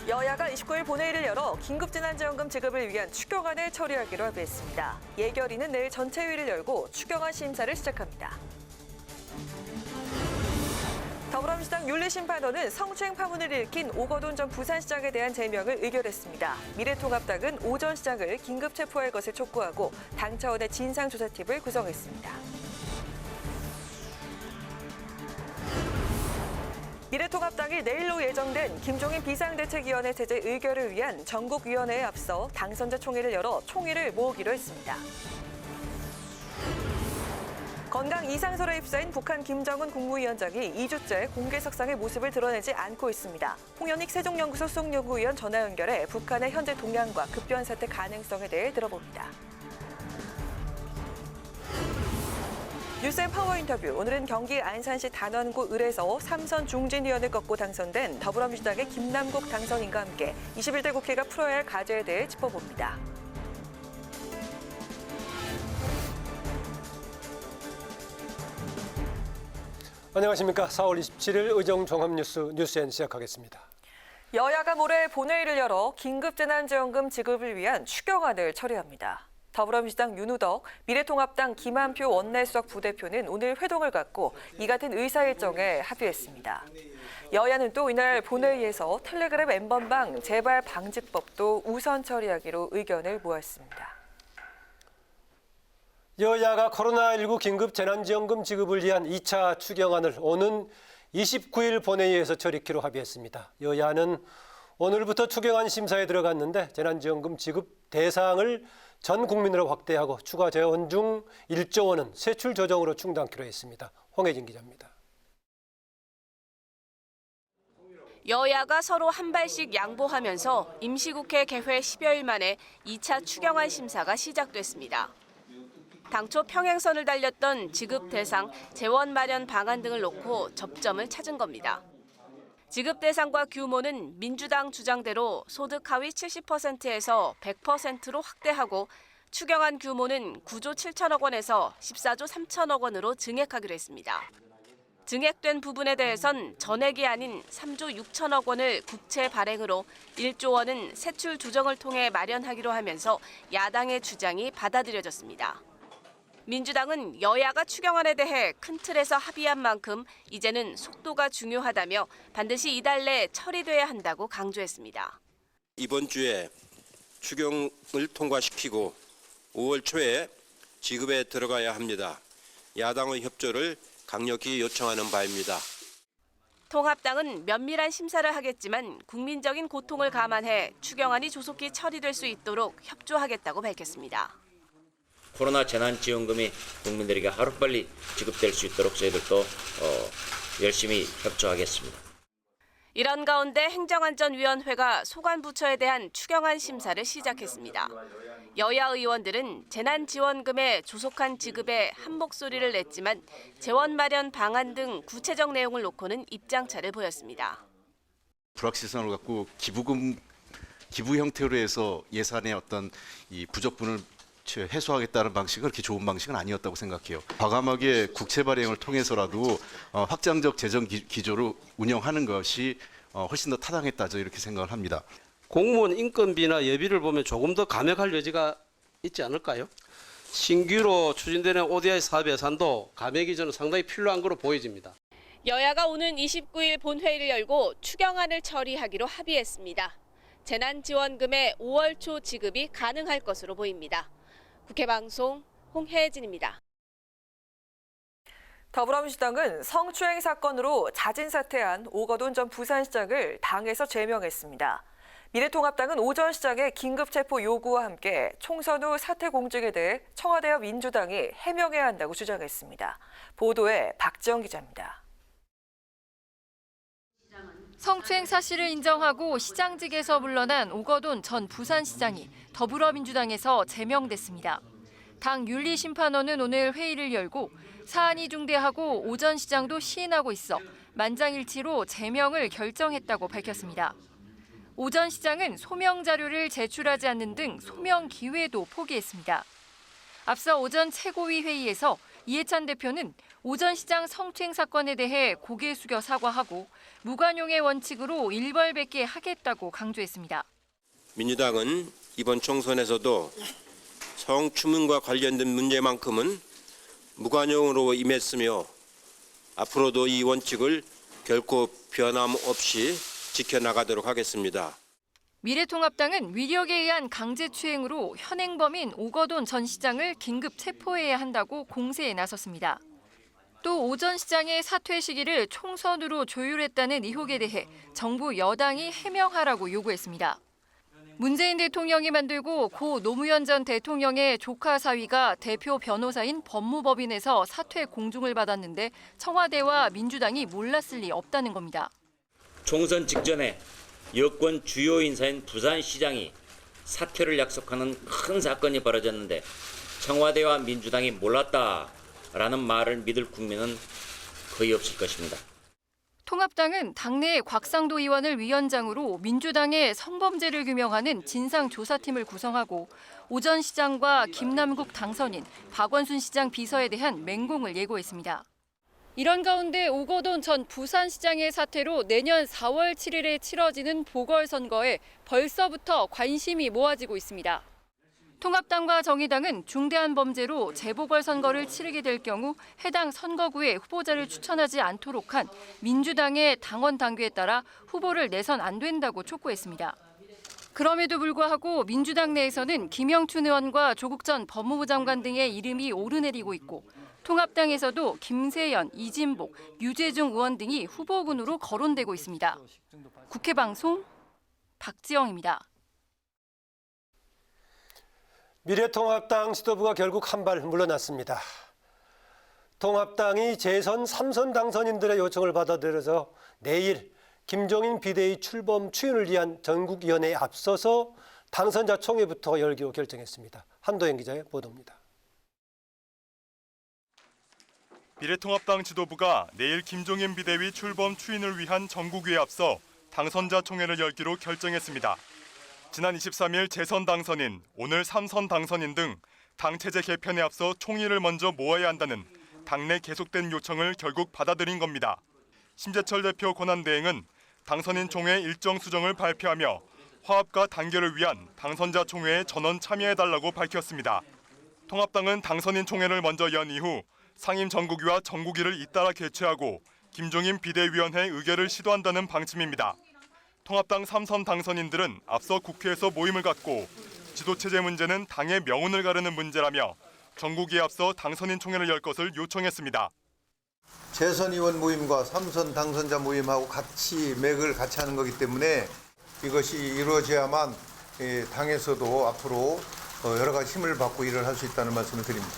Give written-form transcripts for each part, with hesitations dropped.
여야가 29일 본회의를 열어 긴급재난지원금 지급을 위한 추경안을 처리하기로 합의했습니다. 예결위는 내일 전체회의를 열고 추경안 심사를 시작합니다. 더불어민주당 윤리심판원은 성추행 파문을 일으킨 오거돈 전 부산시장에 대한 제명을 의결했습니다. 미래통합당은 오 전 시장을 긴급 체포할 것을 촉구하고 당 차원의 진상조사팀을 구성했습니다. 미래통합당이 내일로 예정된 김종인 비상대책위원회 제재 의결을 위한 전국위원회에 앞서 당선자 총회를 열어 총의를 모으기로 했습니다. 건강 이상설에 휩싸인 북한 김정은 국무위원장이 2주째 공개석상의 모습을 드러내지 않고 있습니다. 홍현익 세종연구소 수석연구위원 전화 연결해 북한의 현재 동향과 급변 사태 가능성에 대해 들어봅니다. 뉴스앤 파워 인터뷰. 오늘은 경기 안산시 단원구 을에서 삼선 중진위원을 꺾고 당선된 더불어민주당의 김남국 당선인과 함께 21대 국회가 풀어야 할 과제에 대해 짚어봅니다. 안녕하십니까. 4월 27일 의정 종합뉴스 뉴스엔 시작하겠습니다. 여야가 모레 본회의를 열어 긴급재난지원금 지급을 위한 추경안을 처리합니다. 더불어민주당 윤우덕, 미래통합당 김한표 원내수석 부대표는 오늘 회동을 갖고 이 같은 의사일정에 합의했습니다. 여야는 또 이날 본회의에서 텔레그램 N번방 재발 방지법도 우선 처리하기로 의견을 모았습니다. 여야가 코로나19 긴급재난지원금 지급을 위한 2차 추경안을 오는 29일 본회의에서 처리키로 합의했습니다. 여야는 오늘부터 추경안 심사에 들어갔는데 재난지원금 지급 대상을 전 국민으로 확대하고 추가 재원 중 1조 원은 세출 조정으로 충당키로 했습니다. 홍혜진 기자입니다. 여야가 서로 한 발씩 양보하면서 임시국회 개회 10여일 만에 2차 추경안 심사가 시작됐습니다. 당초 평행선을 달렸던 지급 대상, 재원 마련 방안 등을 놓고 접점을 찾은 겁니다. 지급 대상과 규모는 민주당 주장대로 소득 하위 70%에서 100%로 확대하고 추경안 규모는 9조 7천억 원에서 14조 3천억 원으로 증액하기로 했습니다. 증액된 부분에 대해선 전액이 아닌 3조 6천억 원을 국채 발행으로 1조 원은 세출 조정을 통해 마련하기로 하면서 야당의 주장이 받아들여졌습니다. 민주당은 여야가 추경안에 대해 큰 틀에서 합의한 만큼 이제는 속도가 중요하다며 반드시 이달 내 처리돼야 한다고 강조했습니다. 이번 주에 추경을 통과시키고 5월 초에 지급에 들어가야 합니다. 야당의 협조를 강력히 요청하는 바입니다. 통합당은 면밀한 심사를 하겠지만 국민적인 고통을 감안해 추경안이 조속히 처리될 수 있도록 협조하겠다고 밝혔습니다. 코로나 재난지원금이 국민들에게 하루빨리 지급될 수 있도록 저희들도 열심히 협조하겠습니다. 이런 가운데 행정안전위원회가 소관부처에 대한 추경안 심사를 시작했습니다. 여야 의원들은 재난지원금의 조속한 지급에 한 목소리를 냈지만 재원 마련 방안 등 구체적 내용을 놓고는 입장차를 보였습니다. 불확실성을 갖고 기부 형태로 해서 예산의 어떤 이 부족분을 해소하겠다는 방식은 그렇게 좋은 방식은 아니었다고 생각해요. 과감하게 국채 발행을 통해서라도 확장적 재정 기조로 운영하는 것이 훨씬 더 타당했다, 이렇게 생각을 합니다. 공무원 인건비나 예비를 보면 조금 더 감액할 여지가 있지 않을까요? 신규로 추진되는 ODI 사업 예산도 감액이 저는 상당히 필요한 것으로 보여집니다. 여야가 오는 29일 본회의를 열고 추경안을 처리하기로 합의했습니다. 재난지원금의 5월 초 지급이 가능할 것으로 보입니다. 국회방송 홍혜진입니다. 더불어민주당은 성추행 사건으로 자진 사퇴한 오거돈 전 부산시장을 당에서 제명했습니다. 미래통합당은 오 전 시장의 긴급체포 요구와 함께 총선 후 사퇴 공직에 대해 청와대와 민주당이 해명해야 한다고 주장했습니다. 보도에 박지영 기자입니다. 성추행 사실을 인정하고 시장직에서 물러난 오거돈 전 부산시장이 더불어민주당에서 제명됐습니다. 당 윤리심판원은 오늘 회의를 열고 사안이 중대하고 오 전 시장도 시인하고 있어 만장일치로 제명을 결정했다고 밝혔습니다. 오 전 시장은 소명 자료를 제출하지 않는 등 소명 기회도 포기했습니다. 앞서 오전 최고위 회의에서 이해찬 대표는 오 전 시장 성추행 사건에 대해 고개 숙여 사과하고 무관용의 원칙으로 일벌백계 하겠다고 강조했습니다. 민주당은 이번 총선에서도 성추문과 관련된 문제만큼은 무관용으로 임했으며 앞으로도 이 원칙을 결코 변함없이 지켜나가도록 하겠습니다. 미래통합당은 위력에 의한 강제추행으로 현행범인 오거돈 전 시장을 긴급 체포해야 한다고 공세에 나섰습니다. 또 오 전 시장의 사퇴 시기를 총선으로 조율했다는 의혹에 대해 정부 여당이 해명하라고 요구했습니다. 문재인 대통령이 만들고 고 노무현 전 대통령의 조카 사위가 대표 변호사인 법무법인에서 사퇴 공중을 받았는데 청와대와 민주당이 몰랐을 리 없다는 겁니다. 총선 직전에 여권 주요 인사인 부산시장이 사퇴를 약속하는 큰 사건이 벌어졌는데 청와대와 민주당이 몰랐다라는 말을 믿을 국민은 거의 없을 것입니다. 통합당은 당내 곽상도 의원을 위원장으로 민주당의 성범죄를 규명하는 진상조사팀을 구성하고 오 전 시장과 김남국 당선인, 박원순 시장 비서에 대한 맹공을 예고했습니다. 이런 가운데 오거돈 전 부산시장의 사퇴로 내년 4월 7일에 치러지는 보궐선거에 벌써부터 관심이 모아지고 있습니다. 통합당과 정의당은 중대한 범죄로 재보궐선거를 치르게 될 경우 해당 선거구에 후보자를 추천하지 않도록 한 민주당의 당원 당규에 따라 후보를 내선 안 된다고 촉구했습니다. 그럼에도 불구하고 민주당 내에서는 김영춘 의원과 조국 전 법무부 장관 등의 이름이 오르내리고 있고 통합당에서도 김세연, 이진복, 유재중 의원 등이 후보군으로 거론되고 있습니다. 국회방송 박지영입니다. 미래통합당 지도부가 결국 한 발 물러났습니다. 통합당이 재선 3선 당선인들의 요청을 받아들여서 내일 김종인 비대위 출범 추인을 위한 전국위원회에 앞서서 당선자 총회부터 열기로 결정했습니다. 한도현 기자의 보도입니다. 미래통합당 지도부가 내일 김종인 비대위 출범 추인을 위한 전국위에 앞서 당선자 총회를 열기로 결정했습니다. 지난 23일 재선 당선인, 오늘 3선 당선인 등 당 체제 개편에 앞서 총의를 먼저 모아야 한다는 당내 계속된 요청을 결국 받아들인 겁니다. 심재철 대표 권한대행은 당선인 총회 일정 수정을 발표하며 화합과 단결을 위한 당선자 총회에 전원 참여해달라고 밝혔습니다. 통합당은 당선인 총회를 먼저 연 이후 상임 전국위와 전국위를 잇따라 개최하고 김종인 비대위원회 의결을 시도한다는 방침입니다. 통합당 3선 당선인들은 앞서 국회에서 모임을 갖고 지도체제 문제는 당의 명운을 가르는 문제라며 전국위에 앞서 당선인 총회를 열 것을 요청했습니다. 재선 의원 모임과 3선 당선자 모임하고 같이 맥을 같이 하는 거기 때문에 이것이 이루어져야만 당에서도 앞으로 여러 가지 힘을 받고 일을 할 수 있다는 말씀을 드립니다.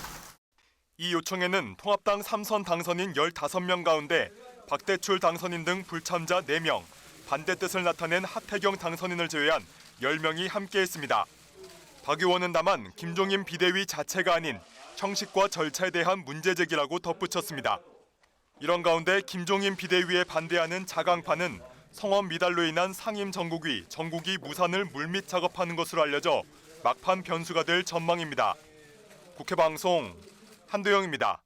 이 요청에는 통합당 3선 당선인 15명 가운데 박대출 당선인 등 불참자 4명, 반대 뜻을 나타낸 하태경 당선인을 제외한 10명이 함께했습니다. 박 의원은 다만 김종인 비대위 자체가 아닌 형식과 절차에 대한 문제 제기라고 덧붙였습니다. 이런 가운데 김종인 비대위에 반대하는 자강파는 성원 미달로 인한 상임 전국위, 전국위 무산을 물밑 작업하는 것으로 알려져 막판 변수가 될 전망입니다. 국회방송 한도영입니다.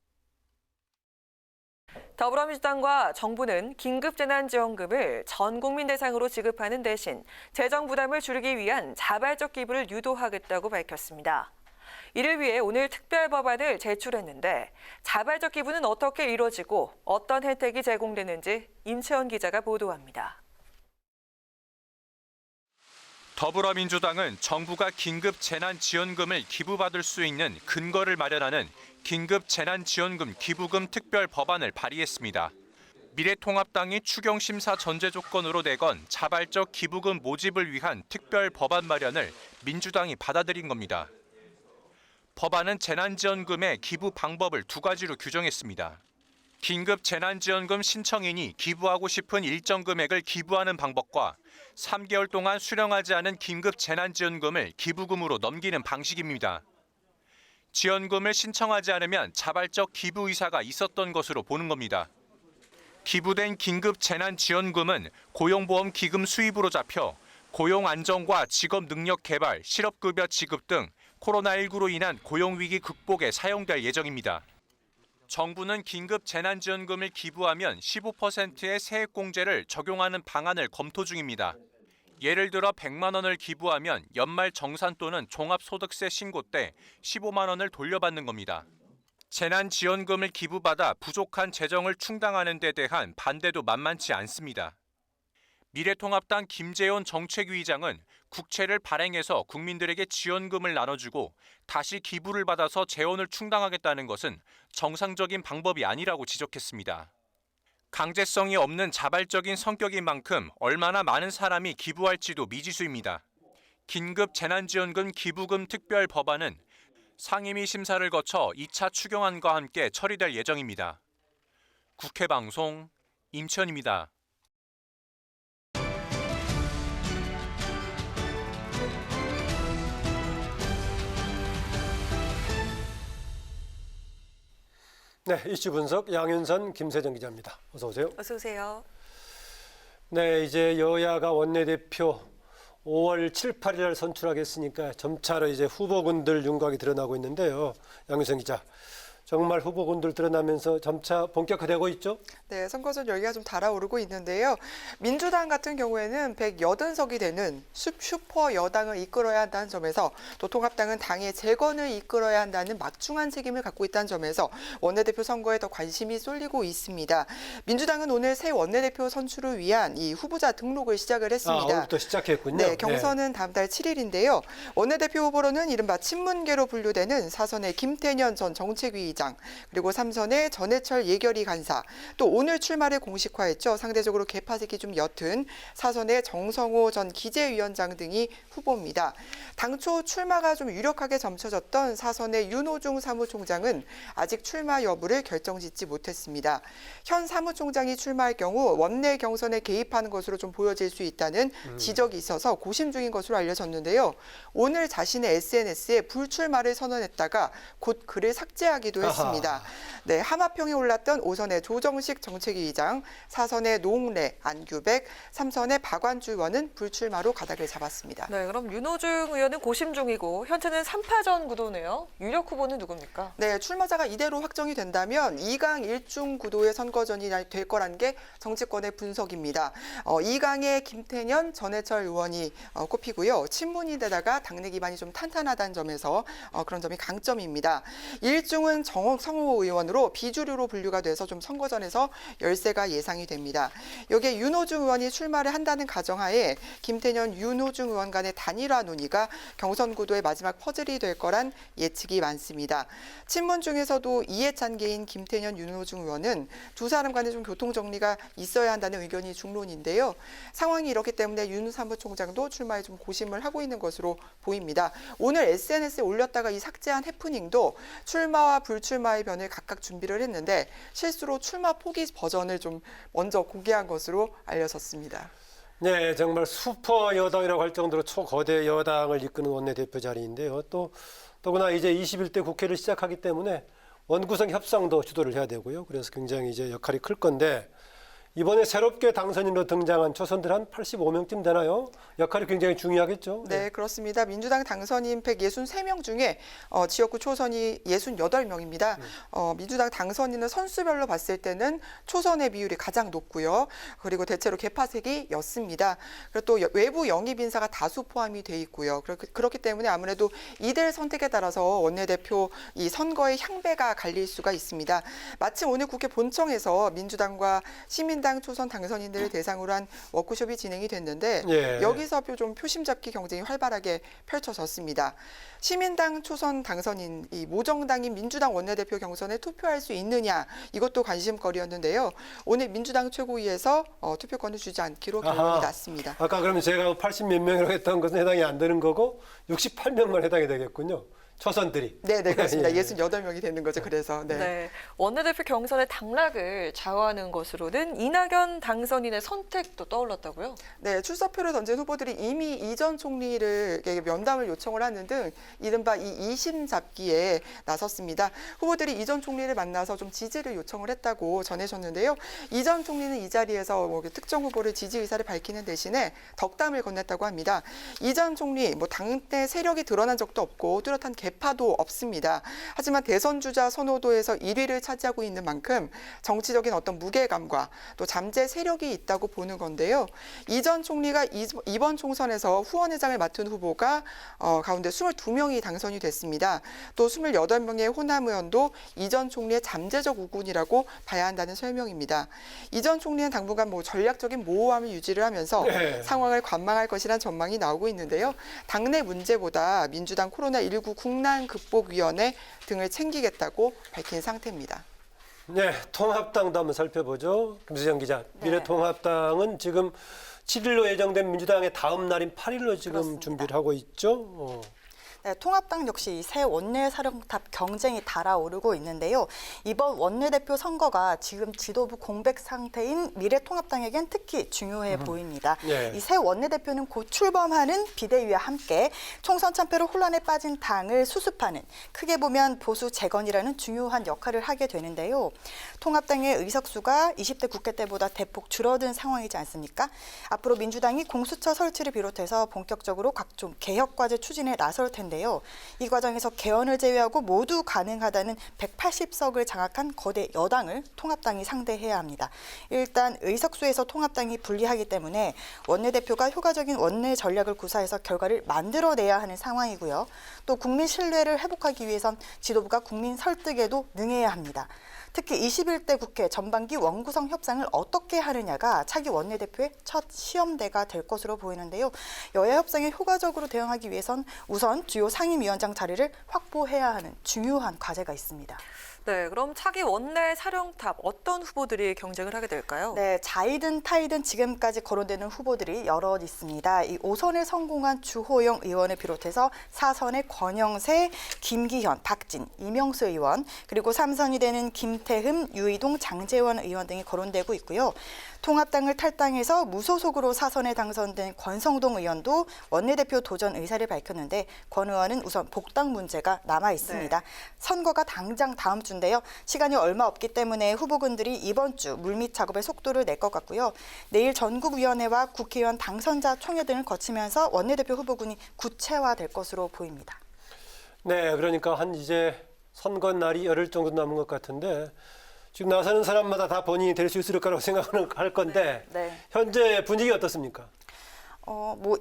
더불어민주당과 정부는 긴급재난지원금을 전 국민 대상으로 지급하는 대신 재정 부담을 줄이기 위한 자발적 기부를 유도하겠다고 밝혔습니다. 이를 위해 오늘 특별 법안을 제출했는데 자발적 기부는 어떻게 이루어지고 어떤 혜택이 제공되는지 임채원 기자가 보도합니다. 더불어민주당은 정부가 긴급재난지원금을 기부받을 수 있는 근거를 마련하는 긴급재난지원금 기부금 특별 법안을 발의했습니다. 미래통합당이 추경심사 전제 조건으로 내건 자발적 기부금 모집을 위한 특별 법안 마련을 민주당이 받아들인 겁니다. 법안은 재난지원금의 기부 방법을 2가지로 규정했습니다. 긴급재난지원금 신청인이 기부하고 싶은 일정 금액을 기부하는 방법과 3개월 동안 수령하지 않은 긴급재난지원금을 기부금으로 넘기는 방식입니다. 지원금을 신청하지 않으면 자발적 기부 의사가 있었던 것으로 보는 겁니다. 기부된 긴급재난지원금은 고용보험 기금 수입으로 잡혀 고용 안정과 직업 능력 개발, 실업급여 지급 등 코로나19로 인한 고용위기 극복에 사용될 예정입니다. 정부는 긴급 재난지원금을 기부하면 15%의 세액공제를 적용하는 방안을 검토 중입니다. 예를 들어 100만 원을 기부하면 연말 정산 또는 종합소득세 신고 때 15만 원을 돌려받는 겁니다. 재난지원금을 기부받아 부족한 재정을 충당하는 데 대한 반대도 만만치 않습니다. 미래통합당 김재원 정책위의장은 국채를 발행해서 국민들에게 지원금을 나눠주고 다시 기부를 받아서 재원을 충당하겠다는 것은 정상적인 방법이 아니라고 지적했습니다. 강제성이 없는 자발적인 성격인 만큼 얼마나 많은 사람이 기부할지도 미지수입니다. 긴급 재난지원금 기부금 특별 법안은 상임위 심사를 거쳐 2차 추경안과 함께 처리될 예정입니다. 국회방송 임천입니다. 네, 이슈 분석 양윤선, 김세정 기자입니다. 어서 오세요. 어서 오세요. 네, 이제 여야가 원내대표 5월 7, 8일 선출하겠으니까 점차로 이제 후보군들 윤곽이 드러나고 있는데요. 양윤선 기자, 정말 후보군들 드러나면서 점차 본격화되고 있죠? 네, 선거전 열기가 좀 달아오르고 있는데요. 민주당 같은 경우에는 180석이 되는 슈퍼 여당을 이끌어야 한다는 점에서 또 통합당은 당의 재건을 이끌어야 한다는 막중한 책임을 갖고 있다는 점에서 원내대표 선거에 더 관심이 쏠리고 있습니다. 민주당은 오늘 새 원내대표 선출을 위한 이 후보자 등록을 시작을 했습니다. 오늘부터 시작했군요. 네, 경선은 다음 달 7일인데요. 원내대표 후보로는 이른바 친문계로 분류되는 4선의 김태년 전 정책위 그리고 3선의 전해철 예결위 간사, 또 오늘 출마를 공식화했죠. 상대적으로 계파색이 좀 옅은 4선의 정성호 전 기재위원장 등이 후보입니다. 당초 출마가 좀 유력하게 점쳐졌던 4선의 윤호중 사무총장은 아직 출마 여부를 결정짓지 못했습니다. 현 사무총장이 출마할 경우 원내 경선에 개입하는 것으로 좀 보여질 수 있다는 지적이 있어서 고심 중인 것으로 알려졌는데요. 오늘 자신의 SNS에 불출마를 선언했다가 곧 글을 삭제하기도 했습니다. 네, 하마평에 올랐던 5선의 조정식 정책위의장, 4선의 노웅래, 안규백, 3선의 박완주 의원은 불출마로 가닥을 잡았습니다. 네, 그럼 윤호중 의원은 고심 중이고 현재는 3파전 구도네요. 유력 후보는 누굽니까? 네, 출마자가 이대로 확정이 된다면 2강 1중 구도의 선거전이 될 거란 게 정치권의 분석입니다. 2강에 김태년, 전해철 의원이 꼽히고요. 친문인데다가 당내 기반이 좀 탄탄하다는 점에서 그런 점이 강점입니다. 1중은 성호 의원으로 비주류로 분류가 돼서 좀 선거전에서 열세가 예상이 됩니다. 여기에 윤호중 의원이 출마를 한다는 가정하에 김태년, 윤호중 의원 간의 단일화 논의가 경선 구도의 마지막 퍼즐이 될 거란 예측이 많습니다. 친문 중에서도 이해찬계인 김태년, 윤호중 의원은 두 사람 간에 좀 교통 정리가 있어야 한다는 의견이 중론인데요. 상황이 이렇기 때문에 윤 사무총장도 출마에 좀 고심을 하고 있는 것으로 보입니다. 오늘 SNS에 올렸다가 이 삭제한 해프닝도 출마와 불출마의 변을 각각 준비를 했는데 실수로 출마 포기 버전을 좀 먼저 공개한 것으로 알려졌습니다. 네, 정말 슈퍼 여당이라고 할 정도로 초거대 여당을 이끄는 원내대표 자리인데요. 더구나 이제 21대 국회를 시작하기 때문에 원구성 협상도 주도를 해야 되고요. 그래서 굉장히 이제 역할이 클 건데 이번에 새롭게 당선인으로 등장한 초선들 한 85명쯤 되나요? 역할이 굉장히 중요하겠죠? 네, 그렇습니다. 민주당 당선인 163명 중에 지역구 초선이 68명입니다. 민주당 당선인은 선수별로 봤을 때는 초선의 비율이 가장 높고요. 그리고 대체로 계파색이 옅습니다. 그리고 또 외부 영입 인사가 다수 포함이 돼 있고요. 그렇기 때문에 아무래도 이들 선택에 따라서 원내대표 이 선거의 향배가 갈릴 수가 있습니다. 마침 오늘 국회 본청에서 민주당과 시민당 초선 당선인들을 대상으로 한 워크숍이 진행이 됐는데 여기서 좀 표심 잡기 경쟁이 활발하게 펼쳐졌습니다. 시민당 초선 당선인 이 모정당인 민주당 원내대표 경선에 투표할 수 있느냐 이것도 관심거리였는데요. 오늘 민주당 최고위에서 투표권을 주지 않기로 결론이 났습니다. 아까 그러면 제가 80 몇 명이라고 했던 것은 해당이 안 되는 거고 68명만 해당이 되겠군요. 초선들이. 네, 그렇습니다. 68명이 되는 거죠. 그래서 네, 원내대표 경선의 당락을 좌우하는 것으로는 이낙연 당선인의 선택도 떠올랐다고요? 네, 출사표를 던진 후보들이 이미 이 전 총리를 면담을 요청을 하는 등 이른바 이 이심 잡기에 나섰습니다. 후보들이 이 전 총리를 만나서 좀 지지를 요청을 했다고 전해졌는데요. 이 전 총리는 이 자리에서 특정 후보를 지지 의사를 밝히는 대신에 덕담을 건넸다고 합니다. 이 전 총리 당내 세력이 드러난 적도 없고 뚜렷한 개파도 없습니다. 하지만 대선 주자 선호도에서 1위를 차지하고 있는 만큼 정치적인 어떤 무게감과 또 잠재 세력이 있다고 보는 건데요. 이 전 총리가 이번 총선에서 후원회장을 맡은 후보가 가운데 22명이 당선이 됐습니다. 또 28명의 호남 의원도 이 전 총리의 잠재적 우군이라고 봐야 한다는 설명입니다. 이 전 총리는 당분간 전략적인 모호함을 유지를 하면서 상황을 관망할 것이란 전망이 나오고 있는데요. 당내 문제보다 민주당 코로나19 국난극복위원회 등을 챙기겠다고 밝힌 상태입니다. 네, 통합당도 한번 살펴보죠. 김수정 기자. 미래통합당은 지금 7일로 예정된 민주당의 다음 날인 8일로 지금 그렇습니다. 준비를 하고 있죠. 네, 통합당 역시 새 원내사령탑 경쟁이 달아오르고 있는데요. 이번 원내대표 선거가 지금 지도부 공백 상태인 미래통합당에겐 특히 중요해 보입니다. 이 새 원내대표는 곧 출범하는 비대위와 함께 총선 참패로 혼란에 빠진 당을 수습하는, 크게 보면 보수 재건이라는 중요한 역할을 하게 되는데요. 통합당의 의석수가 20대 국회 때보다 대폭 줄어든 상황이지 않습니까? 앞으로 민주당이 공수처 설치를 비롯해서 본격적으로 각종 개혁과제 추진에 나설 텐데 이 과정에서 개헌을 제외하고 모두 가능하다는 180석을 장악한 거대 여당을 통합당이 상대해야 합니다. 일단 의석수에서 통합당이 불리하기 때문에 원내대표가 효과적인 원내 전략을 구사해서 결과를 만들어내야 하는 상황이고요. 또 국민 신뢰를 회복하기 위해선 지도부가 국민 설득에도 능해야 합니다. 특히 21대 국회 전반기 원구성 협상을 어떻게 하느냐가 차기 원내대표의 첫 시험대가 될 것으로 보이는데요. 여야 협상에 효과적으로 대응하기 위해선 우선 주요 상임위원장 자리를 확보해야 하는 중요한 과제가 있습니다. 네, 그럼 차기 원내 사령탑 어떤 후보들이 경쟁을 하게 될까요? 네, 자이든 타이든 지금까지 거론되는 후보들이 여럿 있습니다. 이 5선에 성공한 주호영 의원을 비롯해서 4선의 권영세, 김기현, 박진, 이명수 의원, 그리고 3선이 되는 김태흠, 유이동, 장재원 의원 등이 거론되고 있고요. 통합당을 탈당해서 무소속으로 4선에 당선된 권성동 의원도 원내대표 도전 의사를 밝혔는데 권 의원은 우선 복당 문제가 남아 있습니다. 선거가 당장 다음 주인데요. 시간이 얼마 없기 때문에 후보군들이 이번 주 물밑 작업에 속도를 낼 것 같고요. 내일 전국위원회와 국회의원 당선자 총회 등을 거치면서 원내대표 후보군이 구체화될 것으로 보입니다. 네, 그러니까 한 이제 선거 날이 열흘 정도 남은 것 같은데 지금 나서는 사람마다 다 본인이 될 수 있을 거라고 생각을 할 건데 현재 분위기 어떻습니까?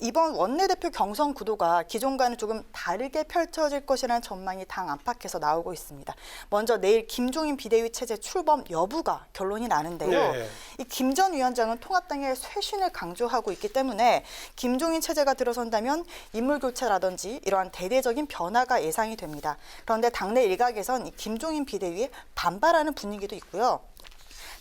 이번 원내대표 경선 구도가 기존과는 조금 다르게 펼쳐질 것이라는 전망이 당 안팎에서 나오고 있습니다. 먼저 내일 김종인 비대위 체제 출범 여부가 결론이 나는데요. 이 김 전 위원장은 통합당의 쇄신을 강조하고 있기 때문에 김종인 체제가 들어선다면 인물 교체라든지 이러한 대대적인 변화가 예상이 됩니다. 그런데 당내 일각에선 이 김종인 비대위에 반발하는 분위기도 있고요.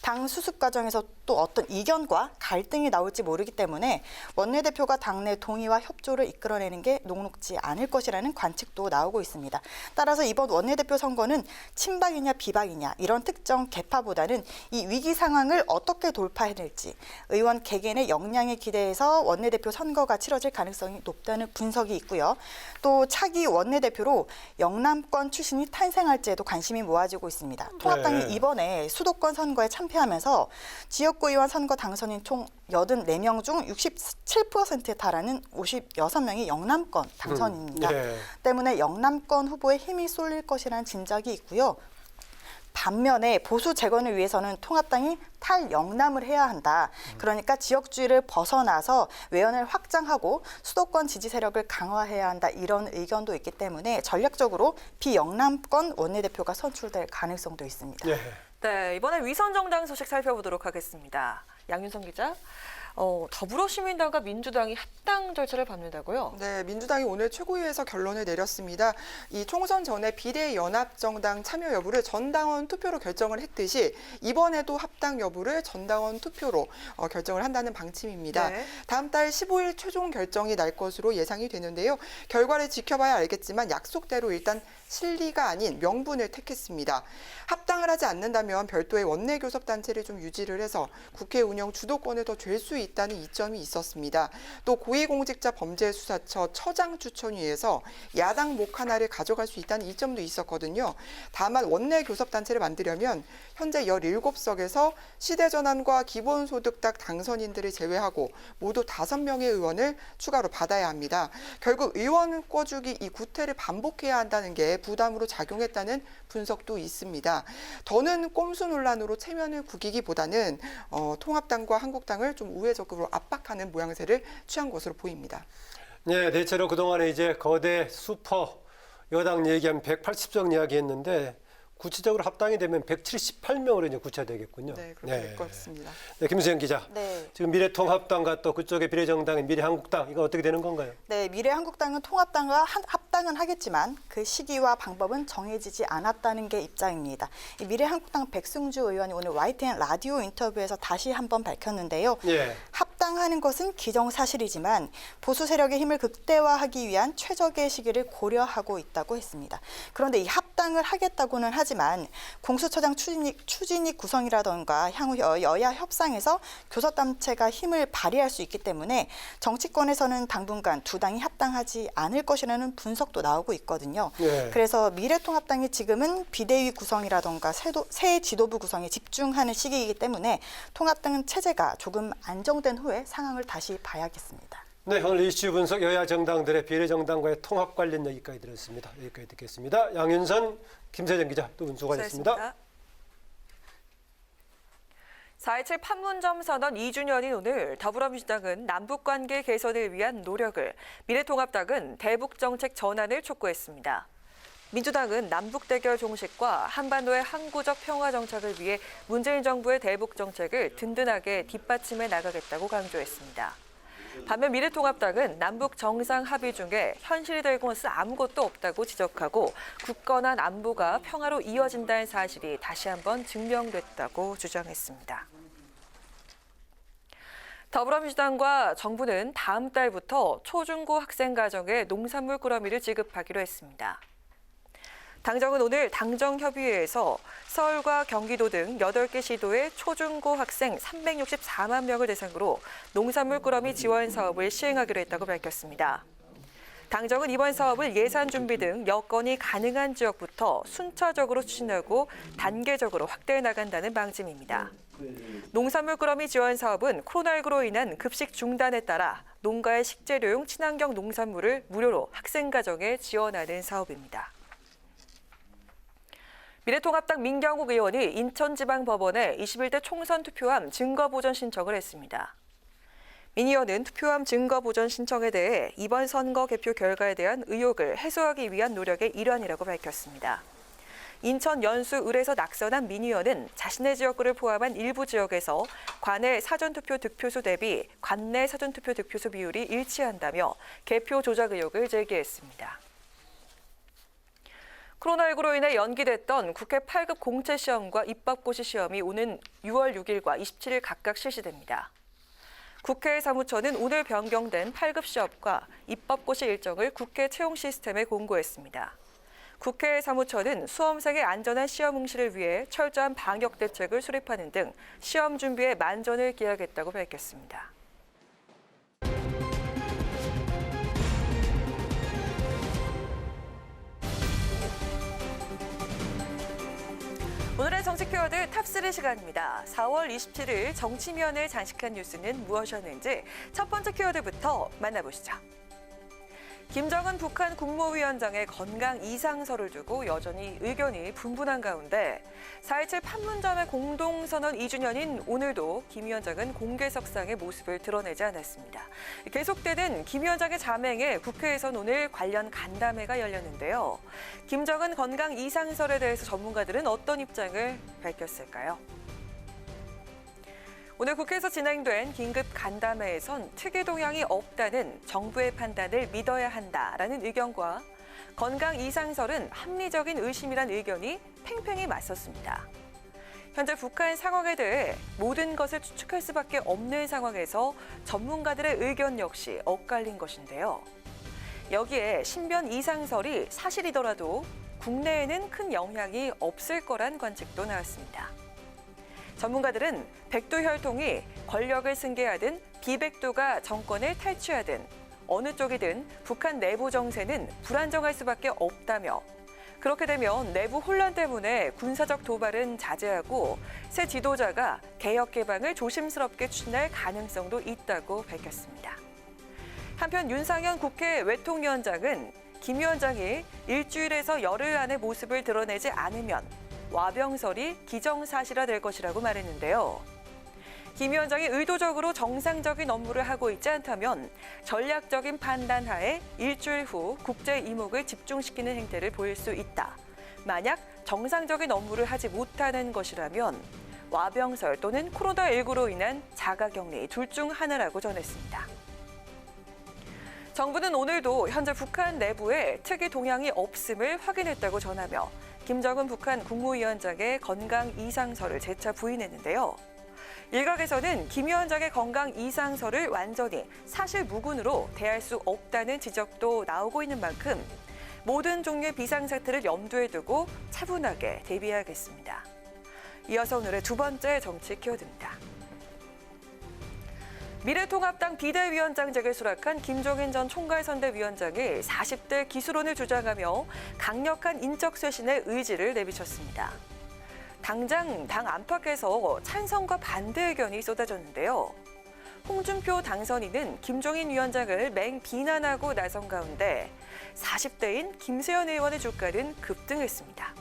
당 수습 과정에서 또 어떤 이견과 갈등이 나올지 모르기 때문에 원내대표가 당내 동의와 협조를 이끌어내는 게 녹록지 않을 것이라는 관측도 나오고 있습니다. 따라서 이번 원내대표 선거는 친박이냐 비박이냐 이런 특정 계파보다는 이 위기 상황을 어떻게 돌파해낼지 의원 개개인의 역량에 기대해서 원내대표 선거가 치러질 가능성이 높다는 분석이 있고요. 또 차기 원내대표로 영남권 출신이 탄생할지에도 관심이 모아지고 있습니다. 통합당이 이번에 수도권 선거에 참패하면서 지역구 의원 선거 당선인 총 84명 중 67%에 달하는 56명이 영남권 당선입니다. 때문에 영남권 후보에 힘이 쏠릴 것이라는 짐작이 있고요. 반면에 보수 재건을 위해서는 통합당이 탈영남을 해야 한다. 그러니까 지역주의를 벗어나서 외연을 확장하고 수도권 지지 세력을 강화해야 한다. 이런 의견도 있기 때문에 전략적으로 비영남권 원내대표가 선출될 가능성도 있습니다. 네, 이번에 위선 정당 소식 살펴보도록 하겠습니다. 양윤성 기자. 더불어시민당과 민주당이 합당 절차를 밟는다고요? 네, 민주당이 오늘 최고위에서 결론을 내렸습니다. 이 총선 전에 비례연합정당 참여 여부를 전당원 투표로 결정을 했듯이 이번에도 합당 여부를 전당원 투표로 결정을 한다는 방침입니다. 다음 달 15일 최종 결정이 날 것으로 예상이 되는데요. 결과를 지켜봐야 알겠지만 약속대로 일단 실리가 아닌 명분을 택했습니다. 합당을 하지 않는다면 별도의 원내교섭단체를 좀 유지를 해서 국회 운영 주도권을 더 쥘 수 있다는 이점이 있었습니다. 또 고위공직자범죄수사처 처장 추천위에서 야당 목 하나를 가져갈 수 있다는 이점도 있었거든요. 다만 원내 교섭단체를 만들려면 현재 17석에서 시대전환과 기본소득당 당선인들을 제외하고 모두 5명의 의원을 추가로 받아야 합니다. 결국 의원 꿔주기 이 구태를 반복해야 한다는 게 부담으로 작용했다는 분석도 있습니다. 더는 꼼수 논란으로 체면을 구기기보다는 통합당과 한국당을 좀 우회적으로 압박하는 모양새를 취한 것으로 보입니다. 네, 대체로 그동안에 이제 거대 슈퍼 여당 얘기하면 180석 이야기했는데 구체적으로 합당이 되면 178명으로 이제 구체되겠군요. 네, 그렇게 될 것 같습니다. 네, 김수영 기자. 네. 지금 미래통합당과 또 그쪽의 비례정당인 미래한국당 이거 어떻게 되는 건가요? 네, 미래한국당은 통합당과 합당은 하겠지만 그 시기와 방법은 정해지지 않았다는 게 입장입니다. 이 미래한국당 백승주 의원이 오늘 YTN 라디오 인터뷰에서 다시 한번 밝혔는데요. 예. 합당하는 것은 기정사실이지만 보수 세력의 힘을 극대화하기 위한 최적의 시기를 고려하고 있다고 했습니다. 그런데 이 합당을 하겠다고는 하지만 공수처장 추진위 구성이라던가 향후 여야 협상에서 교섭단체가 힘을 발휘할 수 있기 때문에 정치권에서는 당분간 두 당이 합당하지 않을 것이라는 분석도 나오고 있거든요. 예. 그래서 미래통합당이 지금은 비대위 구성이라던가 새 지도부 구성에 집중하는 시기이기 때문에 통합당 체제가 조금 안정된 후에 상황을 다시 봐야겠습니다. 네, 오늘 이슈 분석 여야 정당들의 비례정당과의 통합 관련 얘기까지 들었습니다. 여기까지 듣겠습니다. 양윤선, 김세정 기자 두 분 수고하셨습니다. 4.27 판문점 선언 2주년인 오늘 더불어민주당은 남북관계 개선을 위한 노력을, 미래통합당은 대북정책 전환을 촉구했습니다. 민주당은 남북대결 종식과 한반도의 항구적 평화 정착을 위해 문재인 정부의 대북정책을 든든하게 뒷받침해 나가겠다고 강조했습니다. 반면 미래통합당은 남북 정상 합의 중에 현실이 될 것은 아무것도 없다고 지적하고 굳건한 안보가 평화로 이어진다는 사실이 다시 한번 증명됐다고 주장했습니다. 더불어민주당과 정부는 다음 달부터 초중고 학생 가정에 농산물 꾸러미를 지급하기로 했습니다. 당정은 오늘 당정협의회에서 서울과 경기도 등 8개 시도의 초중고 학생 364만 명을 대상으로 농산물 꾸러미 지원 사업을 시행하기로 했다고 밝혔습니다. 당정은 이번 사업을 예산 준비 등 여건이 가능한 지역부터 순차적으로 추진하고 단계적으로 확대해 나간다는 방침입니다. 농산물 꾸러미 지원 사업은 코로나19로 인한 급식 중단에 따라 농가의 식재료용 친환경 농산물을 무료로 학생 가정에 지원하는 사업입니다. 미래통합당 민경욱 의원이 인천지방법원에 21대 총선 투표함 증거보전 신청을 했습니다. 민 의원은 투표함 증거보전 신청에 대해 이번 선거 개표 결과에 대한 의혹을 해소하기 위한 노력의 일환이라고 밝혔습니다. 인천 연수 을에서 낙선한 민 의원은 자신의 지역구를 포함한 일부 지역에서 관내 사전투표 득표수 대비 관내 사전투표 득표수 비율이 일치한다며 개표 조작 의혹을 제기했습니다. 코로나19로 인해 연기됐던 국회 8급 공채시험과 입법고시 시험이 오는 6월 6일과 27일 각각 실시됩니다. 국회 사무처는 오늘 변경된 8급 시험과 입법고시 일정을 국회 채용 시스템에 공고했습니다. 국회 사무처는 수험생의 안전한 시험 응시를 위해 철저한 방역 대책을 수립하는 등 시험 준비에 만전을 기하겠다고 밝혔습니다. 오늘의 정치 키워드 탑3 시간입니다. 4월 27일 정치면을 장식한 뉴스는 무엇이었는지 첫 번째 키워드부터 만나보시죠. 김정은 북한 국무위원장의 건강 이상설을 두고 여전히 의견이 분분한 가운데 4.27 판문점의 공동선언 2주년인 오늘도 김 위원장은 공개석상의 모습을 드러내지 않았습니다. 계속되는 김 위원장의 자맹에 국회에선 오늘 관련 간담회가 열렸는데요. 김정은 건강 이상설에 대해서 전문가들은 어떤 입장을 밝혔을까요? 오늘 국회에서 진행된 긴급 간담회에선 특이 동향이 없다는 정부의 판단을 믿어야 한다라는 의견과 건강 이상설은 합리적인 의심이란 의견이 팽팽히 맞섰습니다. 현재 북한 상황에 대해 모든 것을 추측할 수밖에 없는 상황에서 전문가들의 의견 역시 엇갈린 것인데요. 여기에 신변 이상설이 사실이더라도 국내에는 큰 영향이 없을 거란 관측도 나왔습니다. 전문가들은 백두 혈통이 권력을 승계하든 비백도가 정권을 탈취하든 어느 쪽이든 북한 내부 정세는 불안정할 수밖에 없다며 그렇게 되면 내부 혼란 때문에 군사적 도발은 자제하고 새 지도자가 개혁 개방을 조심스럽게 추진할 가능성도 있다고 밝혔습니다. 한편 윤상현 국회 외통위원장은 김 위원장이 일주일에서 열흘 안에 모습을 드러내지 않으면 와병설이 기정사실화될 것이라고 말했는데요. 김 위원장이 의도적으로 정상적인 업무를 하고 있지 않다면 전략적인 판단 하에 일주일 후 국제 이목을 집중시키는 행태를 보일 수 있다. 만약 정상적인 업무를 하지 못하는 것이라면 와병설 또는 코로나19로 인한 자가격리 둘 중 하나라고 전했습니다. 정부는 오늘도 현재 북한 내부에 특이 동향이 없음을 확인했다고 전하며 김정은 북한 국무위원장의 건강 이상설을 재차 부인했는데요. 일각에서는 김 위원장의 건강 이상설을 완전히 사실무근으로 대할 수 없다는 지적도 나오고 있는 만큼 모든 종류의 비상사태를 염두에 두고 차분하게 대비해야겠습니다. 이어서 오늘의 두 번째 정치 키워드입니다. 미래통합당 비대위원장직을 수락한 김종인 전 총괄선대위원장이 40대 기수론을 주장하며 강력한 인적 쇄신의 의지를 내비쳤습니다. 당장 당 안팎에서 찬성과 반대 의견이 쏟아졌는데요. 홍준표 당선인은 김종인 위원장을 맹비난하고 나선 가운데 40대인 김세현 의원의 주가는 급등했습니다.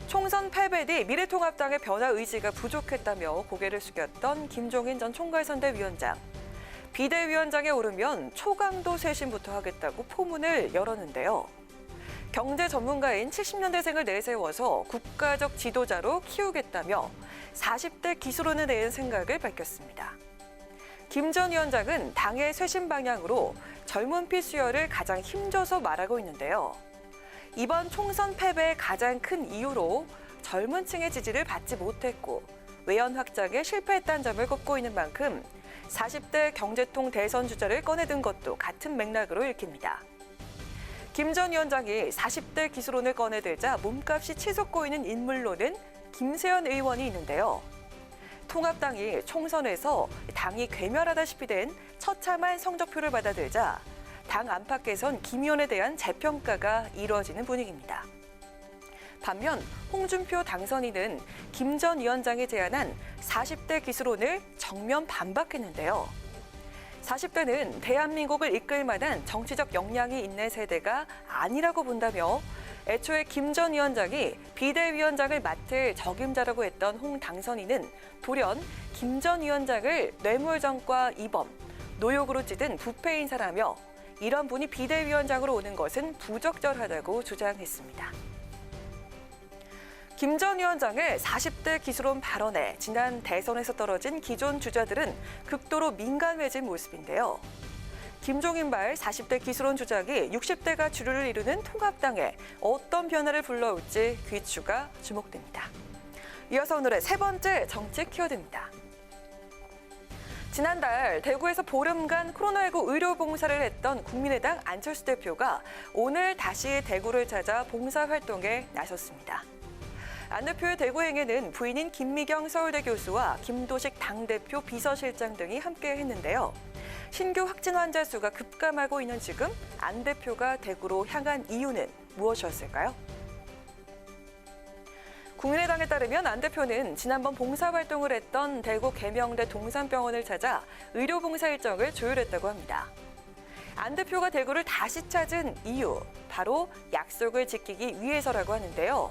총선 패배 뒤 미래통합당의 변화 의지가 부족했다며 고개를 숙였던 김종인 전 총괄선대위원장. 비대위원장에 오르면 초강도 쇄신부터 하겠다고 포문을 열었는데요. 경제 전문가인 70년대생을 내세워서 국가적 지도자로 키우겠다며 40대 기수론에 대한 생각을 밝혔습니다. 김 전 위원장은 당의 쇄신 방향으로 젊은 피 수혈을 가장 힘줘서 말하고 있는데요. 이번 총선 패배의 가장 큰 이유로 젊은 층의 지지를 받지 못했고 외연 확장에 실패했다는 점을 꼽고 있는 만큼 40대 경제통 대선 주자를 꺼내든 것도 같은 맥락으로 읽힙니다. 김 전 위원장이 40대 기수론을 꺼내들자 몸값이 치솟 고이는 인물로는 김세현 의원이 있는데요. 통합당이 총선에서 당이 괴멸하다시피 된 처참한 성적표를 받아들자 당 안팎에선 김 의원에 대한 재평가가 이루어지는 분위기입니다. 반면 홍준표 당선인은 김 전 위원장이 제안한 40대 기수론을 정면 반박했는데요. 40대는 대한민국을 이끌 만한 정치적 역량이 있는 세대가 아니라고 본다며 애초에 김 전 위원장이 비대위원장을 맡을 적임자라고 했던 홍 당선인은 돌연 김 전 위원장을 뇌물전과 이범, 노욕으로 찌든 부패 인사라며 이런 분이 비대위원장으로 오는 것은 부적절하다고 주장했습니다. 김 전 위원장의 40대 기수론 발언에 지난 대선에서 떨어진 기존 주자들은 극도로 민감해진 모습인데요. 김종인발 40대 기수론 주장이 60대가 주류를 이루는 통합당에 어떤 변화를 불러올지 귀추가 주목됩니다. 이어서 오늘의 세 번째 정치 키워드입니다. 지난달 대구에서 보름간 코로나19 의료 봉사를 했던 국민의당 안철수 대표가 오늘 다시 대구를 찾아 봉사활동에 나섰습니다. 안 대표의 대구 행에는 부인인 김미경 서울대 교수와 김도식 당대표 비서실장 등이 함께 했는데요. 신규 확진 환자 수가 급감하고 있는 지금 안 대표가 대구로 향한 이유는 무엇이었을까요? 국민의당에 따르면 안 대표는 지난번 봉사활동을 했던 대구 계명대 동산병원을 찾아 의료봉사 일정을 조율했다고 합니다. 안 대표가 대구를 다시 찾은 이유, 바로 약속을 지키기 위해서라고 하는데요.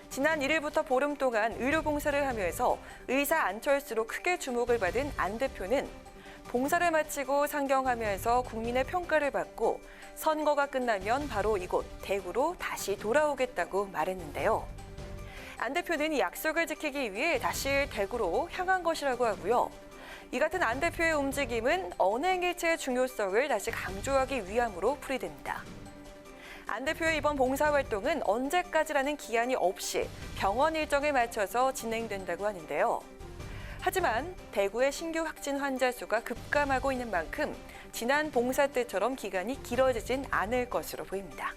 지난 1일부터 보름 동안 의료봉사를 하면서 의사 안철수로 크게 주목을 받은 안 대표는 봉사를 마치고 상경하면서 국민의 평가를 받고 선거가 끝나면 바로 이곳 대구로 다시 돌아오겠다고 말했는데요. 안 대표는 이 약속을 지키기 위해 다시 대구로 향한 것이라고 하고요. 이 같은 안 대표의 움직임은 언행일체의 중요성을 다시 강조하기 위함으로 풀이됩니다. 안 대표의 이번 봉사활동은 언제까지라는 기한이 없이 병원 일정에 맞춰서 진행된다고 하는데요. 하지만 대구의 신규 확진 환자 수가 급감하고 있는 만큼 지난 봉사 때처럼 기간이 길어지진 않을 것으로 보입니다.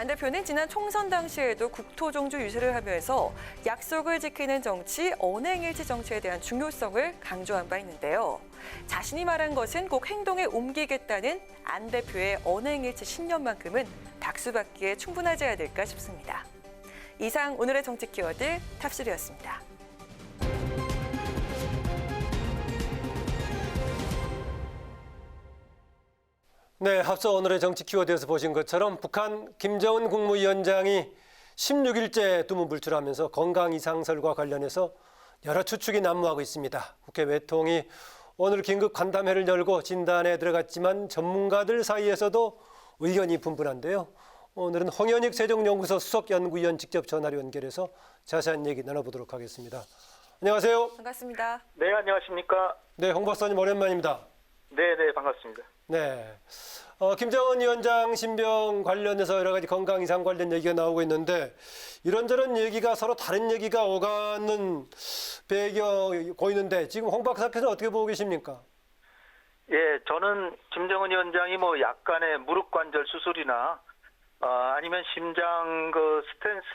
안 대표는 지난 총선 당시에도 국토종주 유세를 하면서 약속을 지키는 정치, 언행일치 정치에 대한 중요성을 강조한 바 있는데요. 자신이 말한 것은 꼭 행동에 옮기겠다는 안 대표의 언행일치 신념만큼은 박수받기에 충분하지 않을까 싶습니다. 이상 오늘의 정치 키워드 탑3였습니다. 네, 앞서 오늘의 정치 키워드에서 보신 것처럼 북한 김정은 국무위원장이 16일째 두문불출하면서 건강 이상설과 관련해서 여러 추측이 난무하고 있습니다. 국회 외통이 오늘 긴급 간담회를 열고 진단에 들어갔지만 전문가들 사이에서도 의견이 분분한데요. 오늘은 홍현익 세종연구소 수석연구위원 직접 전화로 연결해서 자세한 얘기 나눠보도록 하겠습니다. 안녕하세요. 반갑습니다. 네, 안녕하십니까. 네, 홍 박사님 오랜만입니다. 네, 반갑습니다. 네, 김정은 위원장 신병 관련해서 여러 가지 건강 이상 관련 얘기가 나오고 있는데 이런저런 얘기가 서로 다른 얘기가 오가는 배경이 보이는데 지금 홍 박사께서는 어떻게 보고 계십니까? 예, 저는 김정은 위원장이 뭐 약간의 무릎 관절 수술이나 아니면 심장 그 스텐스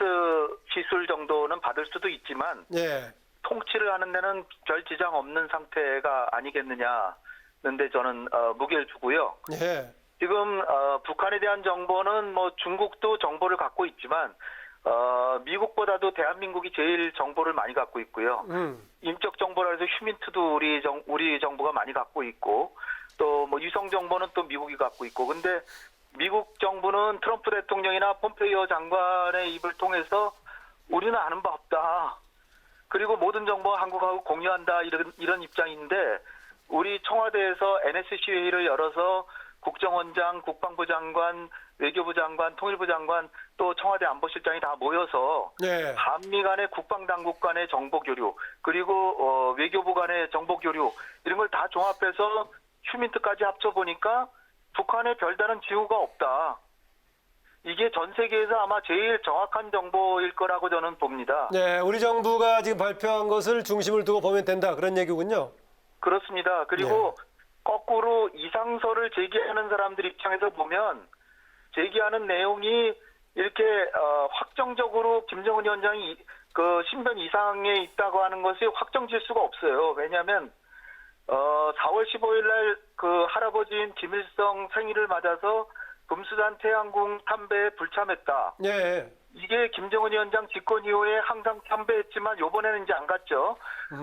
시술 정도는 받을 수도 있지만 예. 통치를 하는 데는 별 지장 없는 상태가 아니겠느냐. 는데 저는 무게를 두고요. 예. 지금 북한에 대한 정보는 뭐 중국도 정보를 갖고 있지만 미국보다도 대한민국이 제일 정보를 많이 갖고 있고요. 인적 정보라 해서 휴민트도 우리 정부가 많이 갖고 있고 또 뭐 위성 정보는 또 미국이 갖고 있고 근데 미국 정부는 트럼프 대통령이나 폼페이오 장관의 입을 통해서 우리는 아는 바 없다. 그리고 모든 정보가 한국하고 공유한다 이런 입장인데 우리 청와대에서 NSC 회의를 열어서 국정원장, 국방부 장관, 외교부 장관, 통일부 장관 또 청와대 안보실장이 다 모여서 네. 한미 간의 국방당국 간의 정보 교류 그리고 외교부 간의 정보 교류 이런 걸 다 종합해서 휴민트까지 합쳐보니까 북한에 별다른 징후가 없다. 이게 전 세계에서 아마 제일 정확한 정보일 거라고 저는 봅니다. 네, 우리 정부가 지금 발표한 것을 중심을 두고 보면 된다 그런 얘기군요. 그렇습니다. 그리고 거꾸로 이상설을 제기하는 사람들 입장에서 보면 제기하는 내용이 이렇게 확정적으로 김정은 위원장이 그 신변 이상에 있다고 하는 것이 확정질 수가 없어요. 왜냐하면 4월 15일 날 그 할아버지인 김일성 생일을 맞아서 금수산 태양궁 탐배에 불참했다. 예. 이게 김정은 위원장 집권 이후에 항상 참배했지만 이번에는 이제 안 갔죠.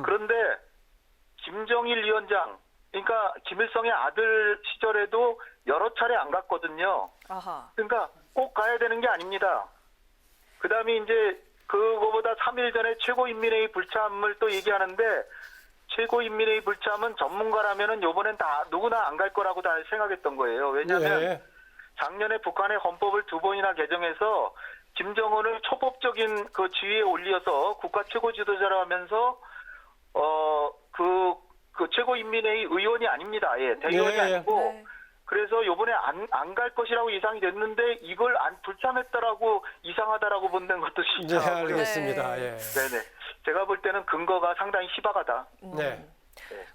그런데 김정일 위원장, 그러니까 김일성의 아들 시절에도 여러 차례 안 갔거든요. 아하. 그러니까 꼭 가야 되는 게 아닙니다. 그다음에 이제 그거보다 3일 전에 최고인민회의 불참을 또 얘기하는데 최고인민회의 불참은 전문가라면은 요번엔 다 누구나 안 갈 거라고 다 생각했던 거예요. 왜냐하면 작년에 북한의 헌법을 2번이나 개정해서 김정은을 초법적인 그 지위에 올려서 국가 최고 지도자라 하면서 그 최고인민회의 의원이 아닙니다. 예, 대의원이 아니고 그래서 요번에 안 갈 것이라고 예상이 됐는데 이걸 안 불참했다라고 이상하다라고 본다는 것도 진짜. 네, 알겠습니다. 예. 네네. 제가 볼 때는 근거가 상당히 희박하다. 네.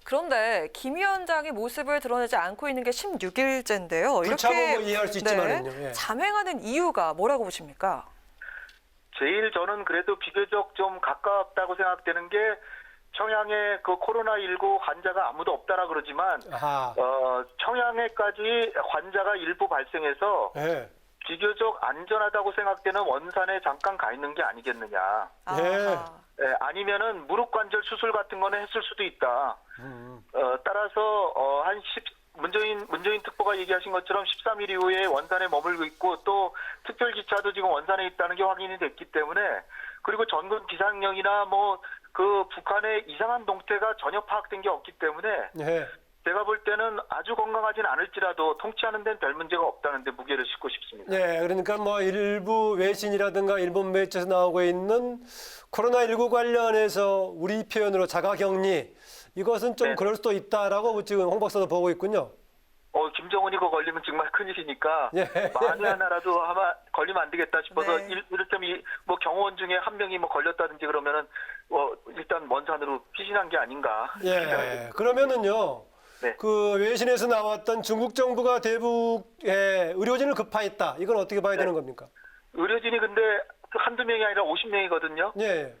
그런데 김 위원장이 모습을 드러내지 않고 있는 게 16일째인데요. 불참은 뭐 이해할 수 있지만은요. 예. 잠행하는 이유가 뭐라고 보십니까? 제일 저는 그래도 비교적 좀 가깝다고 생각되는 게 청양에 그 코로나19 환자가 아무도 없다라 그러지만 청양에까지 환자가 일부 발생해서 비교적 안전하다고 생각되는 원산에 잠깐 가 있는 게 아니겠느냐. 아니면은 무릎 관절 수술 같은 거는 했을 수도 있다. 따라서 문재인 특보가 얘기하신 것처럼 13일 이후에 원산에 머물고 있고 또 특별기차도 지금 원산에 있다는 게 확인이 됐기 때문에 그리고 전군 비상령이나 뭐 그 북한의 이상한 동태가 전혀 파악된 게 없기 때문에 제가 볼 때는 아주 건강하진 않을지라도 통치하는 데는 별 문제가 없다는데 무게를 싣고 싶습니다. 네, 그러니까 뭐 일부 외신이라든가 일본 매체에서 나오고 있는 코로나19 관련해서 우리 표현으로 자가격리 이것은 좀 그럴 수도 있다라고 지금 홍 박사도 보고 있군요. 김정은이 그거 걸리면 정말 큰일이니까 만에 하나라도 아마 걸리면 안 되겠다 싶어서 이를테면 뭐 경호원 중에 한 명이 뭐 걸렸다든지 그러면은 일단 먼 산으로 피신한 게 아닌가. 예. 그러면은요. 그 외신에서 나왔던 중국 정부가 대북에 의료진을 급파했다. 이건 어떻게 봐야 되는 겁니까? 의료진이 근데 한두 명이 아니라 50명이거든요. 예.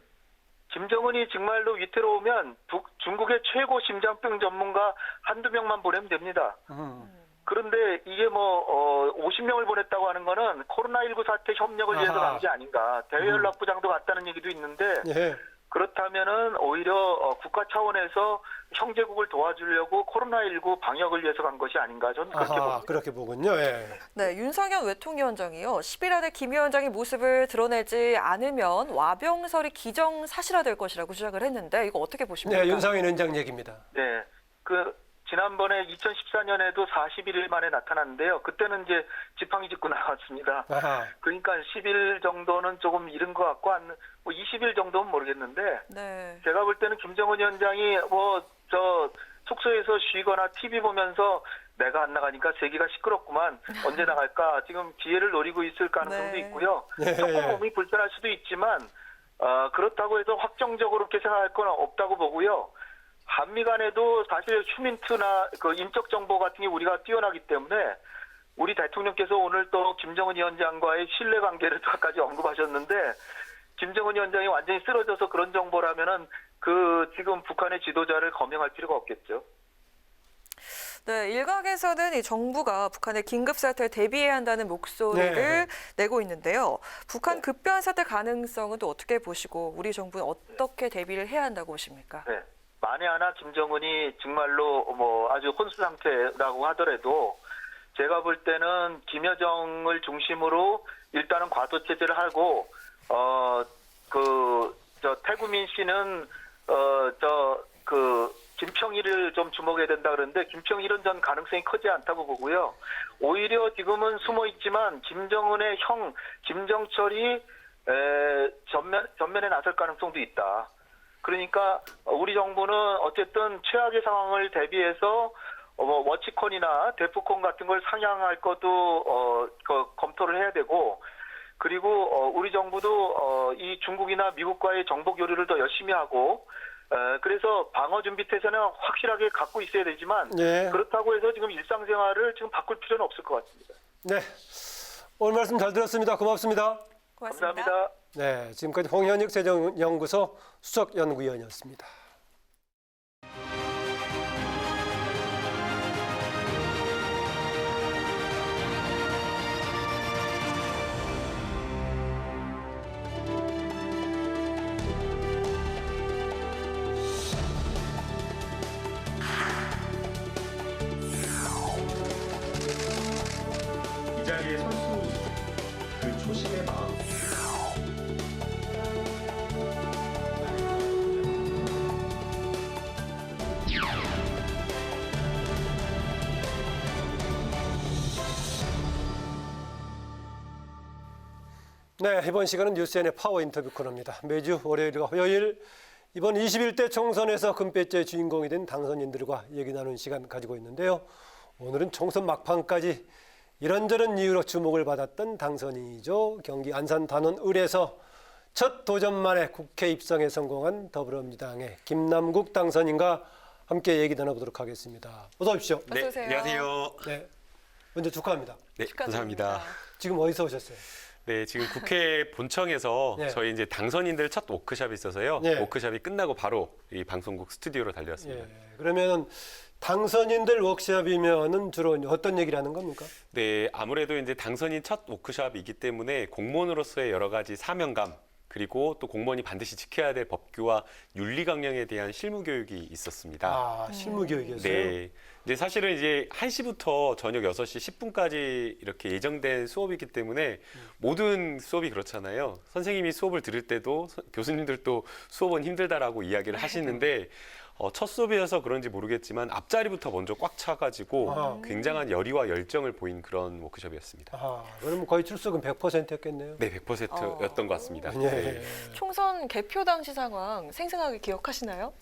김정은이 정말로 위태로우면 중국의 최고 심장병 전문가 한두 명만 보내면 됩니다. 그런데 이게 50명을 보냈다고 하는 거는 코로나19 사태 협력을 위해서 아하. 간 게 아닌가. 대외연락부장도 갔다는 얘기도 있는데 예. 그렇다면은 오히려 국가 차원에서 형제국을 도와주려고 코로나19 방역을 위해서 간 것이 아닌가 저는 그렇게 봅니다. 그렇게 보군요. 예. 네, 윤석열 외통위원장이요. 10일 안에 김 위원장이 모습을 드러내지 않으면 와병설이 기정사실화될 것이라고 주장을 했는데 이거 어떻게 보십니까? 네, 윤상현 위원장 얘기입니다. 네. 지난번에 2014년에도 41일 만에 나타났는데요. 그때는 이제 지팡이 짚고 나왔습니다. 아하. 그러니까 10일 정도는 조금 이른 것 같고, 20일 정도는 모르겠는데, 네. 제가 볼 때는 김정은 위원장이 숙소에서 쉬거나 TV 보면서 내가 안 나가니까 세계가 시끄럽구만. 언제 나갈까? 지금 기회를 노리고 있을 가능성도 네. 있고요. 예. 조금 몸이 불편할 수도 있지만, 그렇다고 해서 확정적으로 그렇게 생각할 건 없다고 보고요. 한미 간에도 사실 휴민트나 인적 정보 같은 게 우리가 뛰어나기 때문에 우리 대통령께서 오늘 또 김정은 위원장과의 신뢰 관계를까지 언급하셨는데 김정은 위원장이 완전히 쓰러져서 그런 정보라면은 지금 북한의 지도자를 검증할 필요가 없겠죠. 네, 일각에서는 이 정부가 북한의 긴급 사태에 대비해야 한다는 목소리를 네. 내고 있는데요. 북한 급변 사태 가능성은 또 어떻게 보시고 우리 정부는 어떻게 대비를 해야 한다고 보십니까? 네. 만에 하나 김정은이 정말로 아주 혼수 상태라고 하더라도 제가 볼 때는 김여정을 중심으로 일단은 과도 체제를 하고 태구민 씨는 김평일을 좀 주목해야 된다 그러는데 김평일은 전 가능성이 크지 않다고 보고요. 오히려 지금은 숨어 있지만 김정은의 형 김정철이 전면에 나설 가능성도 있다. 그러니까 우리 정부는 어쨌든 최악의 상황을 대비해서 워치콘이나 데프콘 같은 걸 상향할 것도 검토를 해야 되고 그리고 우리 정부도 이 중국이나 미국과의 정보 교류를 더 열심히 하고 그래서 방어 준비 태세는 확실하게 갖고 있어야 되지만 예. 그렇다고 해서 지금 일상생활을 지금 바꿀 필요는 없을 것 같습니다. 네. 오늘 말씀 잘 들었습니다. 고맙습니다. 고맙습니다. 감사합니다. 네, 지금까지 홍현익 재정연구소 수석연구위원이었습니다. 이 자리에 선수 그 초심의 마음. 네, 이번 시간은 뉴스엔의 파워 인터뷰 코너입니다. 매주 월요일과 화요일 이번 21대 총선에서 금배지의 주인공이 된 당선인들과 얘기 나누는 시간 가지고 있는데요. 오늘은 총선 막판까지 이런저런 이유로 주목을 받았던 당선인이죠. 경기 안산 단원을에서 첫 도전만에 국회 입성에 성공한 더불어민주당의 김남국 당선인과 함께 얘기 나눠보도록 하겠습니다. 어서 오십시오. 어서 오세요. 안녕하세요. 네, 먼저 축하합니다. 네, 감사합니다. 지금 어디서 오셨어요? 네, 지금 국회 본청에서 네. 저희 이제 당선인들 첫 워크숍이 있어서요. 네. 워크숍이 끝나고 바로 이 방송국 스튜디오로 달려왔습니다. 예, 그러면 당선인들 워크숍이면은 주로 어떤 얘기를 하는 겁니까? 네, 아무래도 이제 당선인 첫 워크숍이기 때문에 공무원으로서의 여러 가지 사명감 그리고 또 공무원이 반드시 지켜야 될 법규와 윤리 강령에 대한 실무 교육이 있었습니다. 아, 실무 교육이었어요. 네. 이제 사실은 이제 1시부터 저녁 6시 10분까지 이렇게 예정된 수업이기 때문에 모든 수업이 그렇잖아요. 선생님이 수업을 들을 때도 교수님들도 수업은 힘들다라고 이야기를 하시는데 첫 수업이어서 그런지 모르겠지만 앞자리부터 먼저 꽉 차가지고 굉장한 열의와 열정을 보인 그런 워크숍이었습니다. 아, 그럼 거의 출석은 100%였겠네요. 네, 100%였던 것 같습니다. 예. 네. 총선 개표 당시 상황 생생하게 기억하시나요?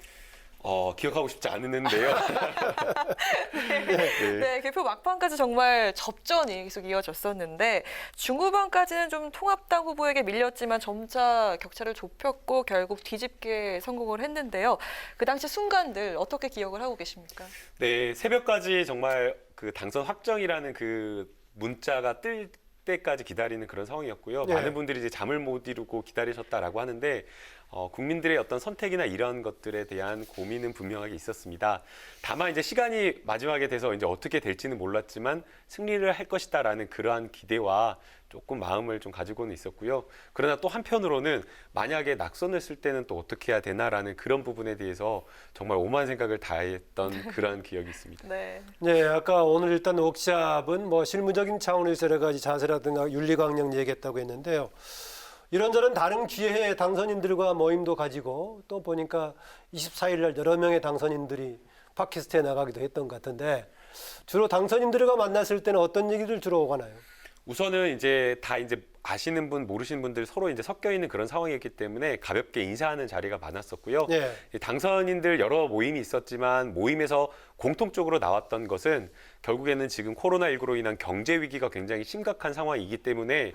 기억하고 싶지 않은데요. 네, 개표 막판까지 정말 접전이 계속 이어졌었는데 중후반까지는 좀 통합당 후보에게 밀렸지만 점차 격차를 좁혔고 결국 뒤집기에 성공을 했는데요. 그 당시 순간들 어떻게 기억을 하고 계십니까? 네, 새벽까지 정말 그 당선 확정이라는 그 문자가 뜰 때까지 기다리는 그런 상황이었고요. 네. 많은 분들이 이제 잠을 못 이루고 기다리셨다라고 하는데 국민들의 어떤 선택이나 이런 것들에 대한 고민은 분명하게 있었습니다. 다만 이제 시간이 마지막에 돼서 이제 어떻게 될지는 몰랐지만 승리를 할 것이다라는 그러한 기대와 조금 마음을 좀 가지고는 있었고요. 그러나 또 한편으로는 만약에 낙선을 쓸 때는 또 어떻게 해야 되나라는 그런 부분에 대해서 정말 오만 생각을 다했던 그런 기억이 있습니다. 네. 네, 아까 오늘 일단 워크샵은 뭐 실무적인 차원에서 여러 가지 자세라든가 윤리강령 얘기했다고 했는데요. 이런저런 다른 기회의 당선인들과 모임도 가지고 또 보니까 24일 날 여러 명의 당선인들이 팟캐스트에 나가기도 했던 것 같은데 주로 당선인들과 만났을 때는 어떤 얘기들 주로 오가나요? 우선은 이제 다 이제 아시는 분, 모르시는 분들 서로 이제 섞여 있는 그런 상황이었기 때문에 가볍게 인사하는 자리가 많았었고요. 네. 당선인들 여러 모임이 있었지만 모임에서 공통적으로 나왔던 것은 결국에는 지금 코로나19로 인한 경제 위기가 굉장히 심각한 상황이기 때문에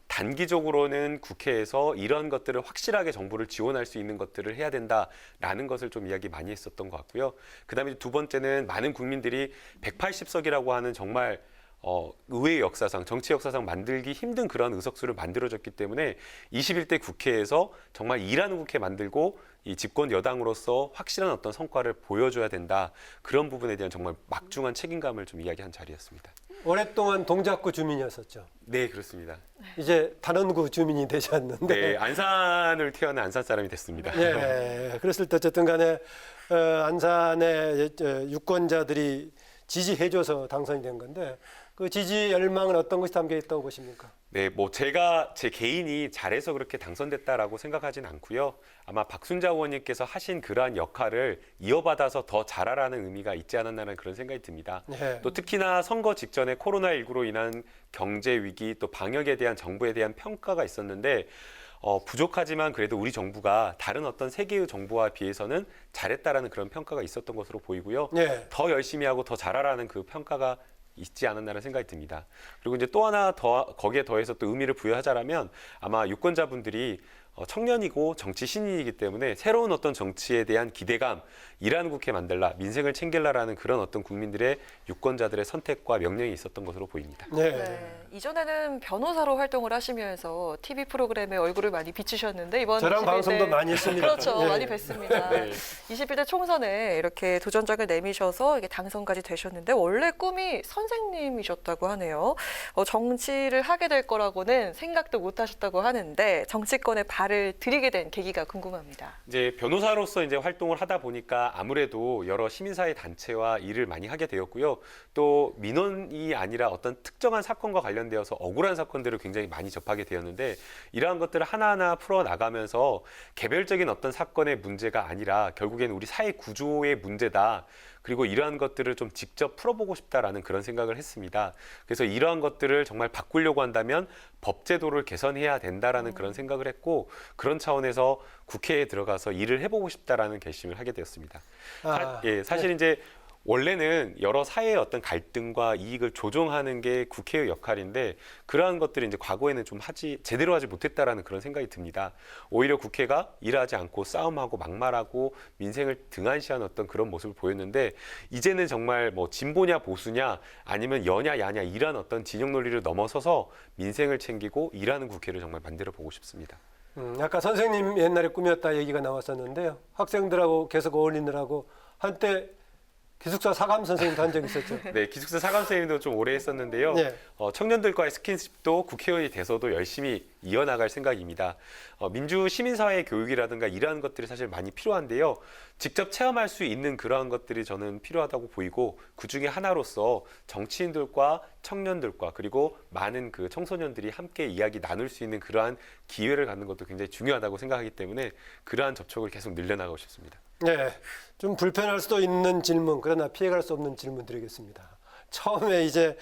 단기적으로는 국회에서 이런 것들을 확실하게 정부를 지원할 수 있는 것들을 해야 된다라는 것을 좀 이야기 많이 했었던 것 같고요. 그다음에 두 번째는 많은 국민들이 180석이라고 하는 정말 의회 역사상, 정치 역사상 만들기 힘든 그런 의석수를 만들어줬기 때문에 21대 국회에서 정말 일하는 국회 만들고 이 집권 여당으로서 확실한 어떤 성과를 보여줘야 된다. 그런 부분에 대한 정말 막중한 책임감을 좀 이야기한 자리였습니다. 오랫동안 동작구 주민이었었죠. 네, 그렇습니다. 이제 단원구 주민이 되셨는데. 네, 안산을 태어난 안산 사람이 됐습니다. 네, 그랬을 때 어쨌든 간에 안산의 유권자들이 지지해줘서 당선이 된 건데 그 지지 열망은 어떤 것이 담겨 있다고 보십니까? 네, 뭐 제 개인이 잘해서 그렇게 당선됐다라고 생각하진 않고요. 아마 박순자 의원님께서 하신 그러한 역할을 이어받아서 더 잘하라는 의미가 있지 않았나라는 그런 생각이 듭니다. 네. 또 특히나 선거 직전에 코로나19로 인한 경제 위기 또 방역에 대한 정부에 대한 평가가 있었는데 부족하지만 그래도 우리 정부가 다른 어떤 세계의 정부와 비해서는 잘했다라는 그런 평가가 있었던 것으로 보이고요. 네. 더 열심히 하고 더 잘하라는 그 평가가 있지 않았나라는 생각이 듭니다. 그리고 이제 또 하나 더 거기에 더해서 또 의미를 부여하자라면 아마 유권자분들이 청년이고 정치 신인이기 때문에 새로운 어떤 정치에 대한 기대감, 일하는 국회 만들라, 민생을 챙길라라는 그런 어떤 국민들의 유권자들의 선택과 명령이 있었던 것으로 보입니다. 네. 이전에는 변호사로 활동을 하시면서 TV 프로그램에 얼굴을 많이 비추셨는데 이번 저랑 21대 방송도 많이 했습니다. 그렇죠. 네. 많이 뵀습니다. 네. 21대 총선에 이렇게 도전장을 내미셔서 이게 당선까지 되셨는데 원래 꿈이 선생님이셨다고 하네요. 정치를 하게 될 거라고는 생각도 못 하셨다고 하는데 정치권에 발을 들이게 된 계기가 궁금합니다. 이제 변호사로서 이제 활동을 하다 보니까 아무래도 여러 시민사회 단체와 일을 많이 하게 되었고요. 또 민원이 아니라 어떤 특정한 사건과 관련되어서 억울한 사건들을 굉장히 많이 접하게 되었는데 이러한 것들을 하나하나 풀어나가면서 개별적인 어떤 사건의 문제가 아니라 결국에는 우리 사회 구조의 문제다. 그리고 이러한 것들을 좀 직접 풀어보고 싶다라는 그런 생각을 했습니다. 그래서 이러한 것들을 정말 바꾸려고 한다면 법제도를 개선해야 된다라는 그런 생각을 했고 그런 차원에서 국회에 들어가서 일을 해보고 싶다라는 결심을 하게 되었습니다. 사실 이제 원래는 여러 사회의 어떤 갈등과 이익을 조정하는 게 국회의 역할인데 그러한 것들을 이제 과거에는 좀 제대로 하지 못했다라는 그런 생각이 듭니다. 오히려 국회가 일하지 않고 싸움하고 막말하고 민생을 등한시하는 어떤 그런 모습을 보였는데 이제는 정말 뭐 진보냐 보수냐 아니면 여냐 야냐 이런 어떤 진영 논리를 넘어서서 민생을 챙기고 일하는 국회를 정말 만들어 보고 싶습니다. 아까 선생님 옛날에 꿈이었다 얘기가 나왔었는데요. 학생들하고 계속 어울리느라고 한때 기숙사 사감 선생님도 한 적이 있었죠. 네, 기숙사 사감 선생님도 좀 오래 했었는데요. 네. 청년들과의 스킨십도 국회의원이 돼서도 열심히 이어나갈 생각입니다. 민주 시민사회 교육이라든가 이러한 것들이 사실 많이 필요한데요. 직접 체험할 수 있는 그러한 것들이 저는 필요하다고 보이고 그중에 하나로서 정치인들과 청년들과 그리고 많은 그 청소년들이 함께 이야기 나눌 수 있는 그러한 기회를 갖는 것도 굉장히 중요하다고 생각하기 때문에 그러한 접촉을 계속 늘려나가고 싶습니다. 네, 좀 불편할 수도 있는 질문, 그러나 피해갈 수 없는 질문 드리겠습니다. 처음에 이제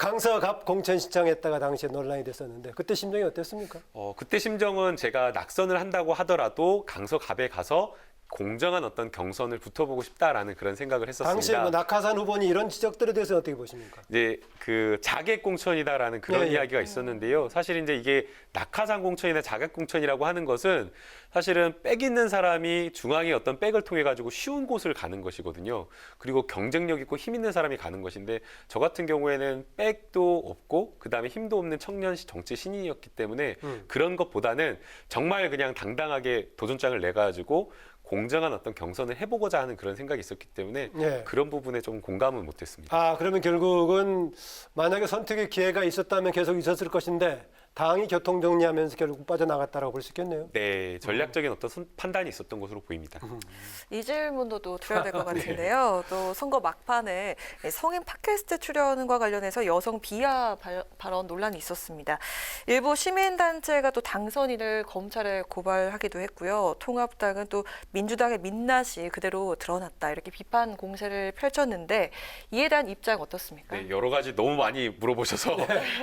강서갑 공천 신청했다가 당시에 논란이 됐었는데 그때 심정이 어땠습니까? 그때 심정은 제가 낙선을 한다고 하더라도 강서갑에 가서 공정한 어떤 경선을 붙어보고 싶다라는 그런 생각을 했었습니다. 당시에 뭐 낙하산 후보니 이런 지적들에 대해서 어떻게 보십니까? 이제 그 자객 공천이다라는 그런 예, 예. 이야기가 있었는데요. 사실 이제 이게 낙하산 공천이나 자객 공천이라고 하는 것은 사실은 백 있는 사람이 중앙의 어떤 백을 통해 가지고 쉬운 곳을 가는 것이거든요. 그리고 경쟁력 있고 힘 있는 사람이 가는 것인데 저 같은 경우에는 백도 없고 그다음에 힘도 없는 청년 정치 신인이었기 때문에 그런 것보다는 정말 그냥 당당하게 도전장을 내 가지고 공정한 어떤 경선을 해보고자 하는 그런 생각이 있었기 때문에 예. 그런 부분에 좀 공감은 못했습니다. 아, 그러면 결국은 만약에 선택의 기회가 있었다면 계속 있었을 것인데 당이 교통정리하면서 결국 빠져나갔다라고 볼 수 있겠네요. 네, 전략적인 어떤 판단이 있었던 것으로 보입니다. 이 질문도 또 드려야 될 것 같은데요. 또 선거 막판에 성인 팟캐스트 출연과 관련해서 여성 비하 발언 논란이 있었습니다. 일부 시민단체가 또 당선인을 검찰에 고발하기도 했고요. 통합당은 또 민주당의 민낯이 그대로 드러났다 이렇게 비판 공세를 펼쳤는데 이에 대한 입장 어떻습니까? 네, 여러 가지 너무 많이 물어보셔서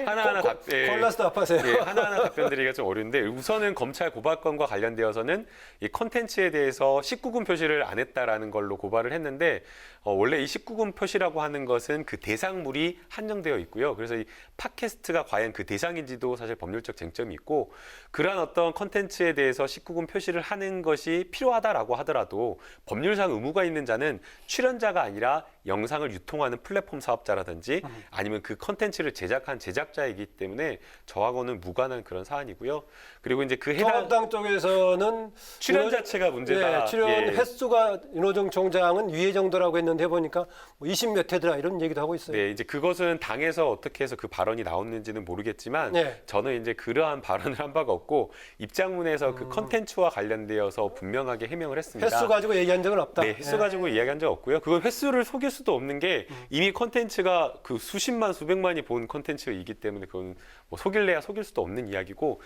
하나하나 골라서 답하세요. 예, 하나하나 답변드리기가 좀 어려운데 우선은 검찰 고발건과 관련되어서는 이 콘텐츠에 대해서 19금 표시를 안 했다라는 걸로 고발을 했는데 원래 이 19금 표시라고 하는 것은 그 대상물이 한정되어 있고요. 그래서 이 팟캐스트가 과연 그 대상인지도 사실 법률적 쟁점이 있고 그러한 어떤 콘텐츠에 대해서 19금 표시를 하는 것이 필요하다라고 하더라도 법률상 의무가 있는 자는 출연자가 아니라 영상을 유통하는 플랫폼 사업자라든지 아니면 그 콘텐츠를 제작한 제작자이기 때문에 저하고는 무관한 그런 사안이고요. 그리고 이제 그 해당 통합당 쪽에서는 출연 자체가 문제다. 예, 출연 예. 횟수가 윤호중 총장은 위에 정도라고 했는데 해보니까 뭐 20몇 회더라 이런 얘기도 하고 있어요. 네, 이제 그것은 당에서 어떻게 해서 그 발언이 나왔는지는 모르겠지만 네. 저는 이제 그러한 발언을 한 바가 없고 입장문에서 그 컨텐츠와 관련되어서 분명하게 해명을 했습니다. 횟수 가지고 얘기한 적은 없다. 네, 횟수 가지고 이야기한 적 없고요. 그건 횟수를 속일 수도 없는 게 이미 컨텐츠가 그 수십만 수백만이 본 컨텐츠이기 때문에 그건 뭐 속일래야 속일 수도 없는 이야기고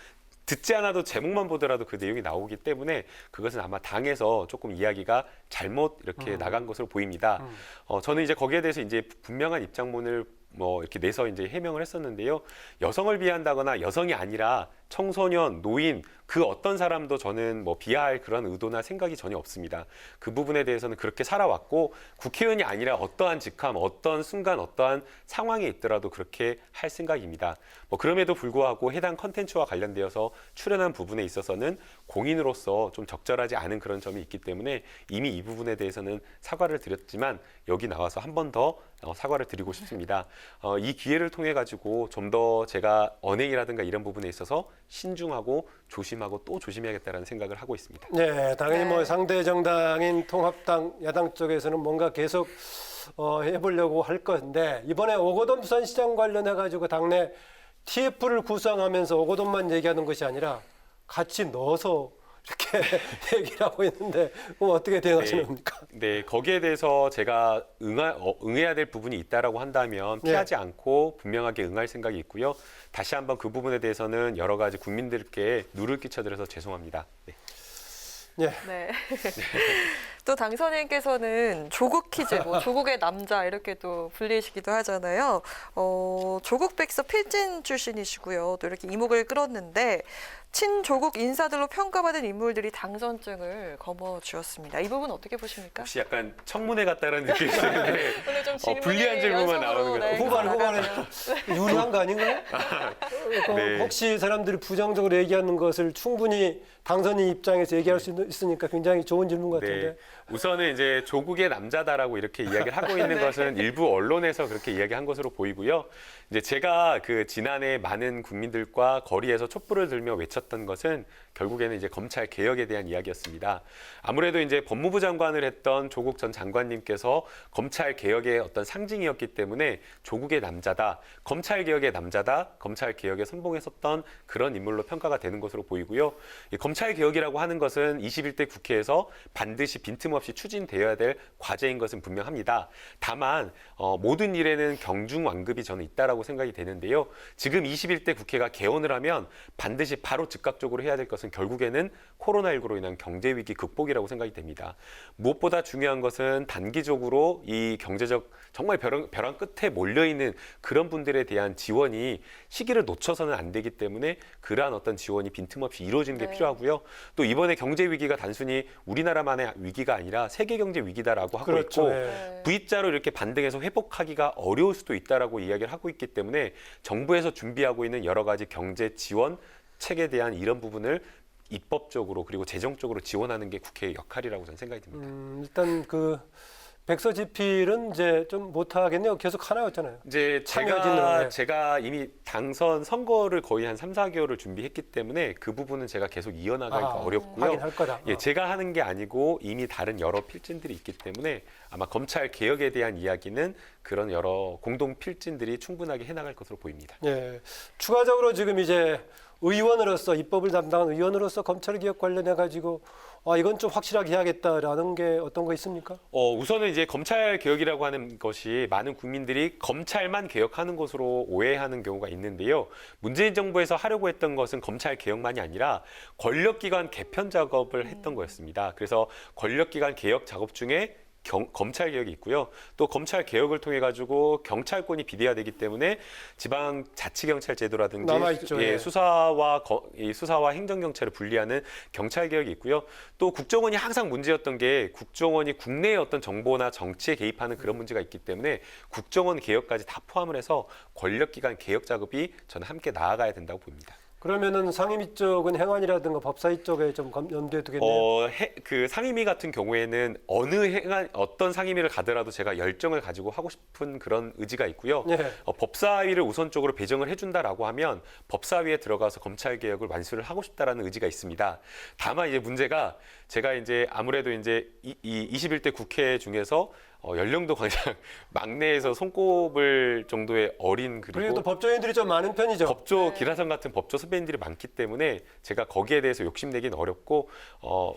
듣지 않아도 제목만 보더라도 그 내용이 나오기 때문에 그것은 아마 당에서 조금 이야기가 잘못 이렇게 나간 것으로 보입니다. 저는 이제 거기에 대해서 이제 분명한 입장문을 뭐 이렇게 내서 이제 해명을 했었는데요. 여성을 비한다거나 여성이 아니라 청소년, 노인 그 어떤 사람도 저는 뭐 비하할 그런 의도나 생각이 전혀 없습니다. 그 부분에 대해서는 그렇게 살아왔고 국회의원이 아니라 어떠한 직함, 어떤 순간, 어떠한 상황에 있더라도 그렇게 할 생각입니다. 뭐 그럼에도 불구하고 해당 컨텐츠와 관련되어서 출연한 부분에 있어서는 공인으로서 좀 적절하지 않은 그런 점이 있기 때문에 이미 이 부분에 대해서는 사과를 드렸지만 여기 나와서 한 번 더 사과를 드리고 싶습니다. 이 기회를 통해 가지고 좀 더 제가 언행이라든가 이런 부분에 있어서 신중하고 조심하고 또 조심해야겠다는 생각을 하고 있습니다. 네, 당연히 뭐 상대 정당인 통합당 야당 쪽에서는 뭔가 계속 해보려고 할 건데 이번에 오거돈 부산시장 관련해 가지고 당내 TF를 구성하면서 오거돈만 얘기하는 것이 아니라 같이 넣어서 이렇게 얘기를 하고 있는데 그럼 어떻게 대응하시는 겁니까? 네, 거기에 대해서 제가 응해야 될 부분이 있다라고 한다면 피하지 않고 분명하게 응할 생각이 있고요. 다시 한번 그 부분에 대해서는 여러 가지 국민들께 누를 끼쳐드려서 죄송합니다. 네. 네. 또 당선인께서는 조국 퀴즈, 뭐 조국의 남자 이렇게 또 불리시기도 하잖아요. 조국 백서 필진 출신이시고요. 또 이렇게 이목을 끌었는데 친조국 인사들로 평가받은 인물들이 당선증을 거머쥐었습니다. 이 부분 어떻게 보십니까? 혹시 약간 청문회 같다는 느낌이 드는데 오늘 좀 질문이 불리한 질문만 나오는 거예요. 후반에 유리한 거 아닌가요? 네. 혹시 사람들이 부정적으로 얘기하는 것을 충분히 당선인 입장에서 얘기할 수 있으니까 굉장히 좋은 질문 같은데. 네. 우선은 이제 조국의 남자다라고 이렇게 이야기를 하고 있는 것은 일부 언론에서 그렇게 이야기한 것으로 보이고요. 이제 제가 그 지난해 많은 국민들과 거리에서 촛불을 들며 외쳤던 것은 결국에는 이제 검찰 개혁에 대한 이야기였습니다. 아무래도 이제 법무부 장관을 했던 조국 전 장관님께서 검찰 개혁의 어떤 상징이었기 때문에 조국의 남자다, 검찰 개혁의 남자다, 검찰 개혁에 선봉했었던 그런 인물로 평가가 되는 것으로 보이고요. 이 검찰 개혁이라고 하는 것은 21대 국회에서 반드시 빈틈없이 추진되어야 될 과제인 것은 분명합니다. 다만 모든 일에는 경중완급이 저는 있다라고 생각이 되는데요. 지금 21대 국회가 개원을 하면 반드시 바로 즉각적으로 해야 될 것은 결국에는 코로나19로 인한 경제 위기 극복이라고 생각이 됩니다. 무엇보다 중요한 것은 단기적으로 이 경제적 정말 벼랑 끝에 몰려있는 그런 분들에 대한 지원이 시기를 놓쳐서는 안 되기 때문에 그러한 어떤 지원이 빈틈없이 이루어지는 게 필요하고요. 또 이번에 경제 위기가 단순히 우리나라만의 위기가 아니라 세계 경제 위기다라고 하고 그렇죠. 있고 네. V자로 이렇게 반등해서 회복하기가 어려울 수도 있다라고 이야기를 하고 있기 때문에 정부에서 준비하고 있는 여러 가지 경제 지원 책에 대한 이런 부분을 입법적으로 그리고 재정적으로 지원하는 게 국회의 역할이라고 저는 생각이 듭니다. 일단 그 백서지필은 이제 좀 못하겠네요. 계속 하나였잖아요. 이제 참여진으로, 제가 이미 당선 선거를 거의 한 3, 4개월을 준비했기 때문에 그 부분은 제가 계속 이어나가기가 어렵고요. 하긴 할 거다. 예, 제가 하는 게 아니고 이미 다른 여러 필진들이 있기 때문에 아마 검찰 개혁에 대한 이야기는 그런 여러 공동 필진들이 충분하게 해나갈 것으로 보입니다. 예. 추가적으로 지금 이제 의원으로서 입법을 담당한 의원으로서 검찰 개혁 관련해 가지고 이건 좀 확실하게 해야겠다라는 게 어떤 거 있습니까? 우선은 이제 검찰 개혁이라고 하는 것이 많은 국민들이 검찰만 개혁하는 것으로 오해하는 경우가 있는데요. 문재인 정부에서 하려고 했던 것은 검찰 개혁만이 아니라 권력기관 개편 작업을 했던 거였습니다. 그래서 권력기관 개혁 작업 중에 검찰 개혁이 있고요. 또 검찰 개혁을 통해 가지고 경찰권이 비대화되기 때문에 지방 자치경찰 제도라든지 남아있죠. 예. 수사와 행정경찰을 분리하는 경찰 개혁이 있고요. 또 국정원이 항상 문제였던 게 국정원이 국내의 어떤 정보나 정치에 개입하는 그런 문제가 있기 때문에 국정원 개혁까지 다 포함을 해서 권력기관 개혁 작업이 저는 함께 나아가야 된다고 봅니다. 그러면은 상임위 쪽은 행안이라든가 법사위 쪽에 좀 염두에 두겠네요. 그 상임위 같은 경우에는 어떤 상임위를 가더라도 제가 열정을 가지고 하고 싶은 그런 의지가 있고요. 예. 법사위를 우선적으로 배정을 해준다라고 하면 법사위에 들어가서 검찰 개혁을 완수를 하고 싶다라는 의지가 있습니다. 다만 이제 문제가 제가 이제 아무래도 이제 이 21대 국회 중에서 연령도 가장 막내에서 손꼽을 정도의 어린 그리고 또 법조인들이 좀 많은 편이죠. 기라성 같은 법조 선배님들이 많기 때문에 제가 거기에 대해서 욕심내기는 어렵고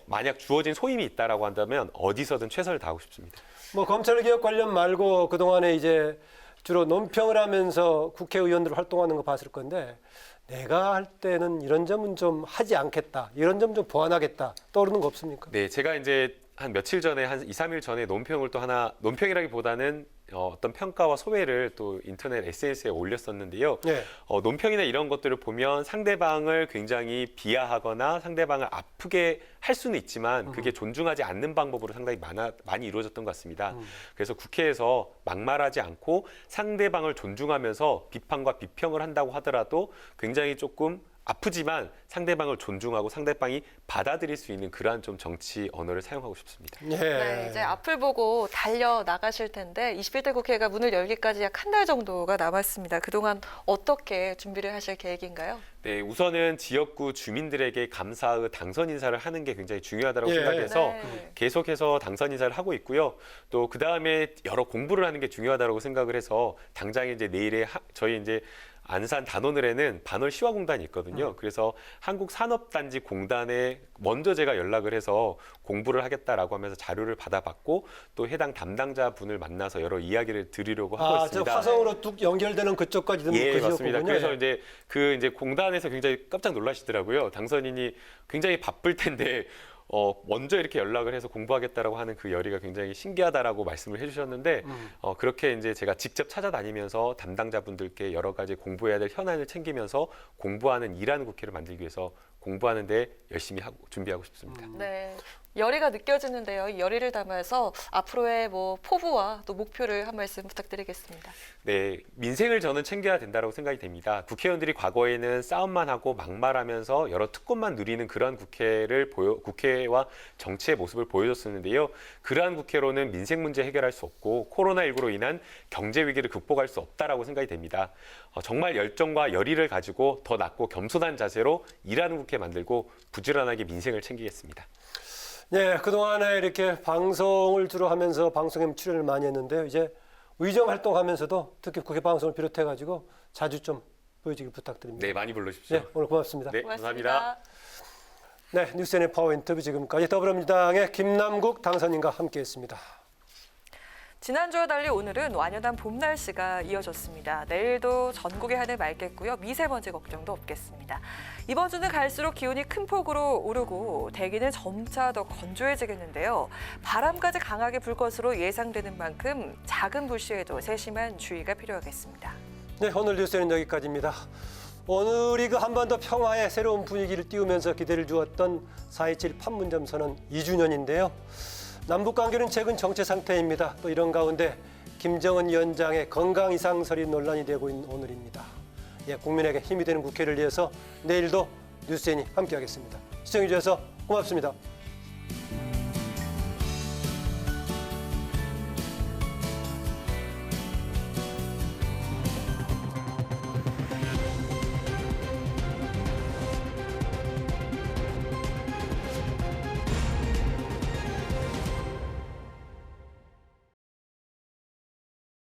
만약 주어진 소임이 있다라고 한다면 어디서든 최선을 다하고 싶습니다. 뭐 검찰 개혁 관련 말고 그동안에 이제 주로 논평을 하면서 국회의원들 활동하는 거 봤을 건데 내가 할 때는 이런 점은 좀 하지 않겠다. 이런 점 좀 보완하겠다. 떠오르는 거 없습니까? 네, 제가 이제 한 며칠 전에 한 2, 3일 전에 논평을 또 하나 논평이라기보다는 어떤 평가와 소회를 또 인터넷 SNS에 올렸었는데요. 네. 논평이나 이런 것들을 보면 상대방을 굉장히 비하하거나 상대방을 아프게 할 수는 있지만 그게 존중하지 않는 방법으로 상당히 많이 이루어졌던 것 같습니다. 그래서 국회에서 막말하지 않고 상대방을 존중하면서 비판과 비평을 한다고 하더라도 굉장히 조금 아프지만 상대방을 존중하고 상대방이 받아들일 수 있는 그러한 좀 정치 언어를 사용하고 싶습니다. 네, 이제 앞을 보고 달려 나가실 텐데 21대 국회가 문을 열기까지 약 한 달 정도가 남았습니다. 그동안 어떻게 준비를 하실 계획인가요? 네, 우선은 지역구 주민들에게 감사의 당선 인사를 하는 게 굉장히 중요하다고 생각해서 계속해서 당선 인사를 하고 있고요. 또 그 다음에 여러 공부를 하는 게 중요하다고 생각을 해서 당장 이제 내일에 저희 이제 안산 단원을에는 반월 시화공단이 있거든요. 그래서 한국산업단지공단에 먼저 제가 연락을 해서 공부를 하겠다라고 하면서 자료를 받아봤고 또 해당 담당자분을 만나서 여러 이야기를 드리려고 하고 있습니다. 화성으로 뚝 연결되는 그쪽까지 예, 맞습니다. 거군요. 그래서 이제 공단에서 굉장히 깜짝 놀라시더라고요. 당선인이 굉장히 바쁠 텐데 먼저 이렇게 연락을 해서 공부하겠다라고 하는 그 열의가 굉장히 신기하다라고 말씀을 해주셨는데 그렇게 이제 제가 직접 찾아다니면서 담당자분들께 여러 가지 공부해야 될 현안을 챙기면서 공부하는 일하는 국회를 만들기 위해서 공부하는 데 열심히 준비하고 싶습니다. 네. 열의가 느껴지는데요. 이 열의를 담아서 앞으로의 포부와 또 목표를 한 말씀 부탁드리겠습니다. 네, 민생을 저는 챙겨야 된다고 생각이 됩니다. 국회의원들이 과거에는 싸움만 하고 막말하면서 여러 특권만 누리는 그러한 국회와 정치의 모습을 보여줬었는데요. 그러한 국회로는 민생 문제 해결할 수 없고 코로나19로 인한 경제 위기를 극복할 수 없다라고 생각이 됩니다. 정말 열정과 열의를 가지고 더 낮고 겸손한 자세로 일하는 국회 만들고 부지런하게 민생을 챙기겠습니다. 네, 그동안에 이렇게 방송을 주로 하면서 방송에 출연을 많이 했는데요. 이제 의정 활동하면서도 특히 국회 방송을 비롯해가지고 자주 좀 보여주길 부탁드립니다. 네, 많이 불러주십시오. 네, 오늘 고맙습니다. 네, 감사합니다. 네, 뉴스N의 파워 인터뷰 지금까지 더불어민주당의 김남국 당선인과 함께했습니다. 지난주와 달리 오늘은 완연한 봄 날씨가 이어졌습니다. 내일도 전국의 하늘 맑겠고요. 미세먼지 걱정도 없겠습니다. 이번 주는 갈수록 기온이 큰 폭으로 오르고 대기는 점차 더 건조해지겠는데요. 바람까지 강하게 불 것으로 예상되는 만큼 작은 불씨에도 세심한 주의가 필요하겠습니다. 네, 오늘 뉴스는 여기까지입니다. 오늘이 그 한반도 평화의 새로운 분위기를 띄우면서 기대를 주었던 4.27 판문점 선언 2주년인데요. 남북 관계는 최근 정체 상태입니다. 또 이런 가운데 김정은 위원장의 건강 이상설이 논란이 되고 있는 오늘입니다. 국민에게 힘이 되는 국회를 위해서 내일도 뉴스엔이 함께하겠습니다. 시청해 주셔서 고맙습니다.